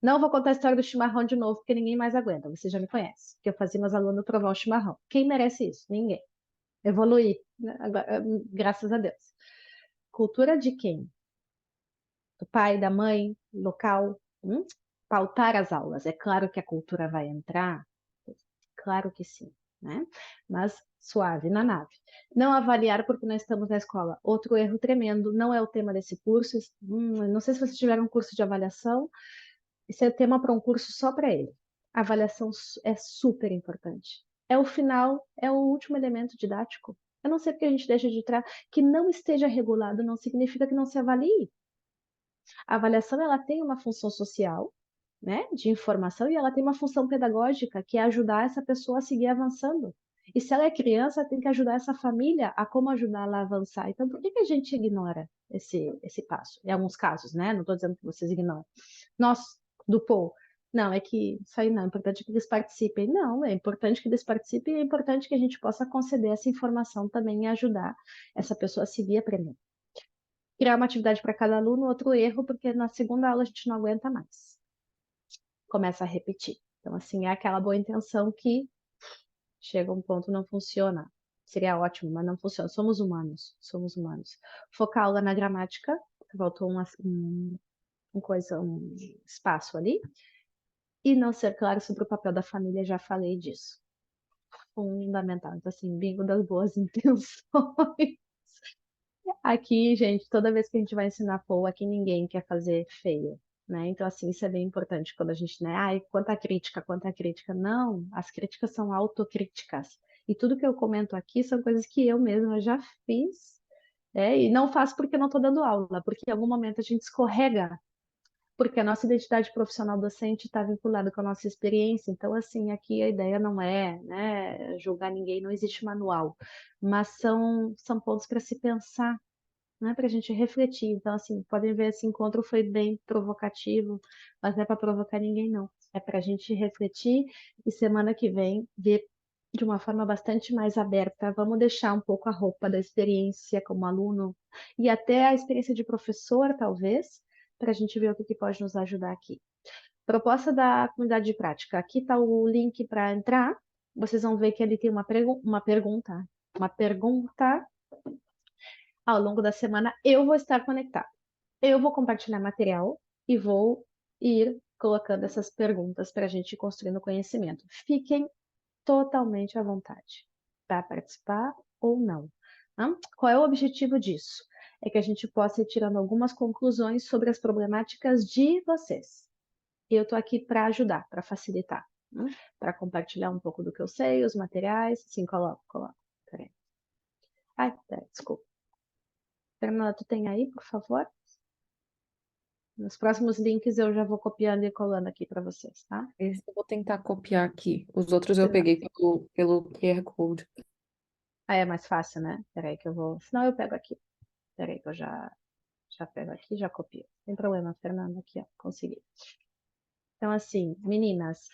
Não vou contar a história do chimarrão de novo, porque ninguém mais aguenta. Você já me conhece. Que eu fazia meus alunos provar o chimarrão. Quem merece isso? Ninguém. Evoluir, né? Agora, graças a Deus. Cultura de quem? Do pai, da mãe, local? Pautar as aulas. É claro que a cultura vai entrar. Claro que sim, né? Mas suave na nave. Não avaliar porque nós estamos na escola. Outro erro tremendo, não é o tema desse curso. Não sei se vocês tiveram um curso de avaliação. Esse é tema para um curso só para ele. A avaliação é super importante. É o final, é o último elemento didático. Eu não sei porque a gente deixa de entrar. Que não esteja regulado não significa que não se avalie. A avaliação ela tem uma função social, né, de informação, e ela tem uma função pedagógica, que é ajudar essa pessoa a seguir avançando. E se ela é criança, tem que ajudar essa família a como ajudá-la a avançar. Então, por que a gente ignora esse passo? Em alguns casos, né? Não estou dizendo que vocês ignoram. Nós, do POU, não, é que isso aí não, é importante que eles participem. Não, é importante que eles participem e é importante que a gente possa conceder essa informação também e ajudar essa pessoa a seguir aprendendo. Criar uma atividade para cada aluno, outro erro, porque na segunda aula a gente não aguenta mais. Começa a repetir. Então, assim, é aquela boa intenção que chega a um ponto não funciona. Seria ótimo, mas não funciona. Somos humanos, somos humanos. Focar a aula na gramática, faltou um espaço ali. E não ser claro sobre o papel da família, já falei disso. Fundamental. Então, assim, bingo das boas intenções. Aqui, gente, toda vez que a gente vai ensinar POU, aqui ninguém quer fazer feio, né? Então, assim, isso é bem importante quando a gente, né? Ai, quanta crítica, quanta crítica. Não, as críticas são autocríticas. E tudo que eu comento aqui são coisas que eu mesma já fiz, né? E não faço porque eu não estou dando aula, porque em algum momento a gente escorrega, porque a nossa identidade profissional docente está vinculada com a nossa experiência. Então, assim, aqui a ideia não é, né, julgar ninguém, não existe manual, mas são pontos para se pensar, né, para a gente refletir. Então, assim, podem ver, esse encontro foi bem provocativo, mas não é para provocar ninguém, não. É para a gente refletir e semana que vem ver de uma forma bastante mais aberta. Vamos deixar um pouco a roupa da experiência como aluno e até a experiência de professor, talvez, para a gente ver o que pode nos ajudar aqui. Proposta da comunidade de prática. Aqui está o link para entrar. Vocês vão ver que ele tem uma pergunta. Ao longo da semana eu vou estar conectado. Eu vou compartilhar material e vou ir colocando essas perguntas para a gente ir construindo conhecimento. Fiquem totalmente à vontade para participar ou não. Tá? Qual é o objetivo disso? É que a gente possa ir tirando algumas conclusões sobre as problemáticas de vocês. E eu estou aqui para ajudar, para facilitar, né? Para compartilhar um pouco do que eu sei, os materiais. Sim, coloco. Peraí. Ai, peraí, desculpa. Fernanda, tu tem aí, por favor? Nos próximos links eu já vou copiando e colando aqui para vocês, tá? Esse eu vou tentar copiar aqui. Os outros eu peguei pelo QR Code. Ah, é mais fácil, né? Peraí que eu vou... Senão eu pego aqui. Peraí que eu já pego aqui e já copio. Não tem problema, Fernanda, aqui, ó. Consegui. Então, assim, meninas,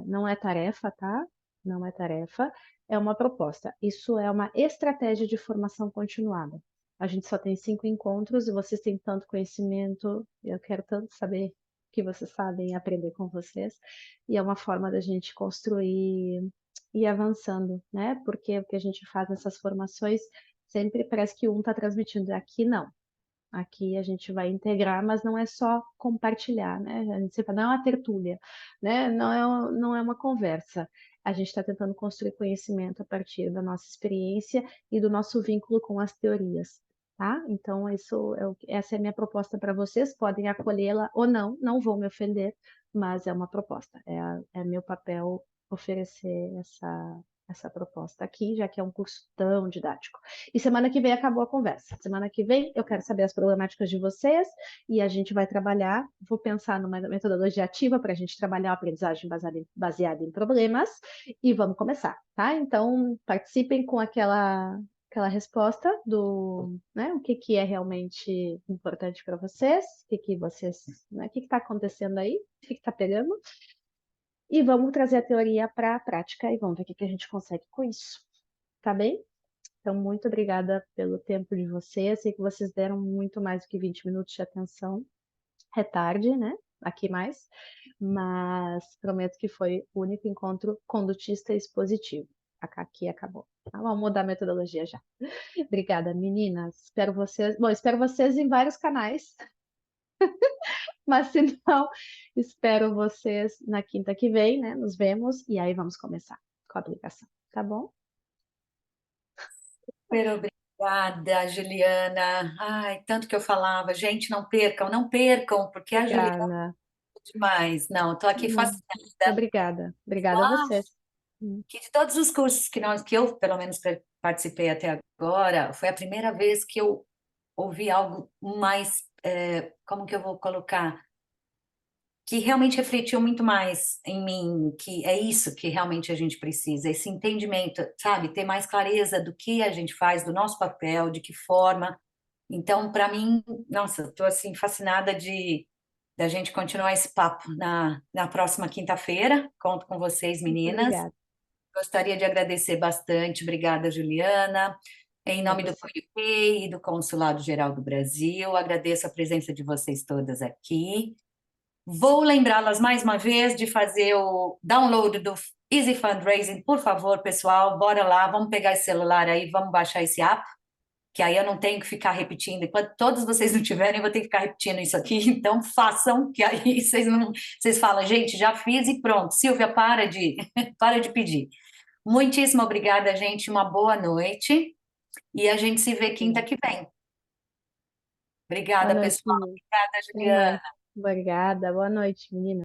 não é tarefa, tá? Não é tarefa, é uma proposta. Isso é uma estratégia de formação continuada. A gente só tem 5 encontros e vocês têm tanto conhecimento, eu quero tanto saber o que vocês sabem e aprender com vocês. E é uma forma da gente construir e ir avançando, né? Porque o que a gente faz nessas formações sempre parece que um está transmitindo, aqui não. Aqui a gente vai integrar, mas não é só compartilhar, né? A gente sempre fala, não é uma tertúlia, né? Não é uma conversa. A gente está tentando construir conhecimento a partir da nossa experiência e do nosso vínculo com as teorias, tá? Então, essa é a minha proposta para vocês. Podem acolhê-la ou não, não vou me ofender, mas é uma proposta. É meu papel oferecer essa proposta aqui, já que é um curso tão didático. E semana que vem acabou a conversa. Semana que vem eu quero saber as problemáticas de vocês e a gente vai trabalhar. Vou pensar numa metodologia ativa para a gente trabalhar a aprendizagem baseada em problemas e vamos começar, tá? Então participem com aquela resposta do, né, o que é realmente importante para vocês, o que está acontecendo aí, o que está pegando. E vamos trazer a teoria para a prática e vamos ver o que a gente consegue com isso. Tá bem? Então, muito obrigada pelo tempo de vocês. Sei que vocês deram muito mais do que 20 minutos de atenção. É tarde, né? Aqui mais. Mas prometo que foi o único encontro condutista expositivo. Aqui acabou. Tá? Vamos mudar a metodologia já. Obrigada, meninas. Espero vocês. Bom, espero vocês em vários canais. Mas se não, espero vocês na quinta que vem, né? Nos vemos e aí vamos começar com a aplicação, tá bom? Super obrigada, Juliana. Ai, tanto que eu falava, gente, não percam, não percam, porque a Juliana Obrigada. é demais. Não, estou aqui fascinada. Obrigada. Obrigada a vocês. Que de todos os cursos que eu, pelo menos, participei até agora, foi a primeira vez que eu ouvi algo mais, como que eu vou colocar? Que realmente refletiu muito mais em mim, que é isso que realmente a gente precisa, esse entendimento, sabe? Ter mais clareza do que a gente faz, do nosso papel, de que forma. Então, para mim, nossa, estou assim fascinada de da gente continuar esse papo na próxima quinta-feira. Conto com vocês, Muito meninas. obrigada. Gostaria de agradecer bastante. Obrigada, Juliana. Em nome do você. PUC e do Consulado Geral do Brasil, agradeço a presença de vocês todas aqui. Vou lembrá-las mais uma vez de fazer o download do Easy Fundraising, por favor, pessoal. Bora lá, vamos pegar esse celular aí, vamos baixar esse app, que aí eu não tenho que ficar repetindo. Enquanto todos vocês não tiverem, eu vou ter que ficar repetindo isso aqui. Então façam, que aí vocês falam, gente, já fiz e pronto. Silvia, para de pedir. Muitíssimo obrigada, gente. Uma boa noite. E a gente se vê quinta que vem. Boa Obrigada, noite, pessoal. menina. Obrigada, Até Juliana. mais. Obrigada. Boa noite, menina.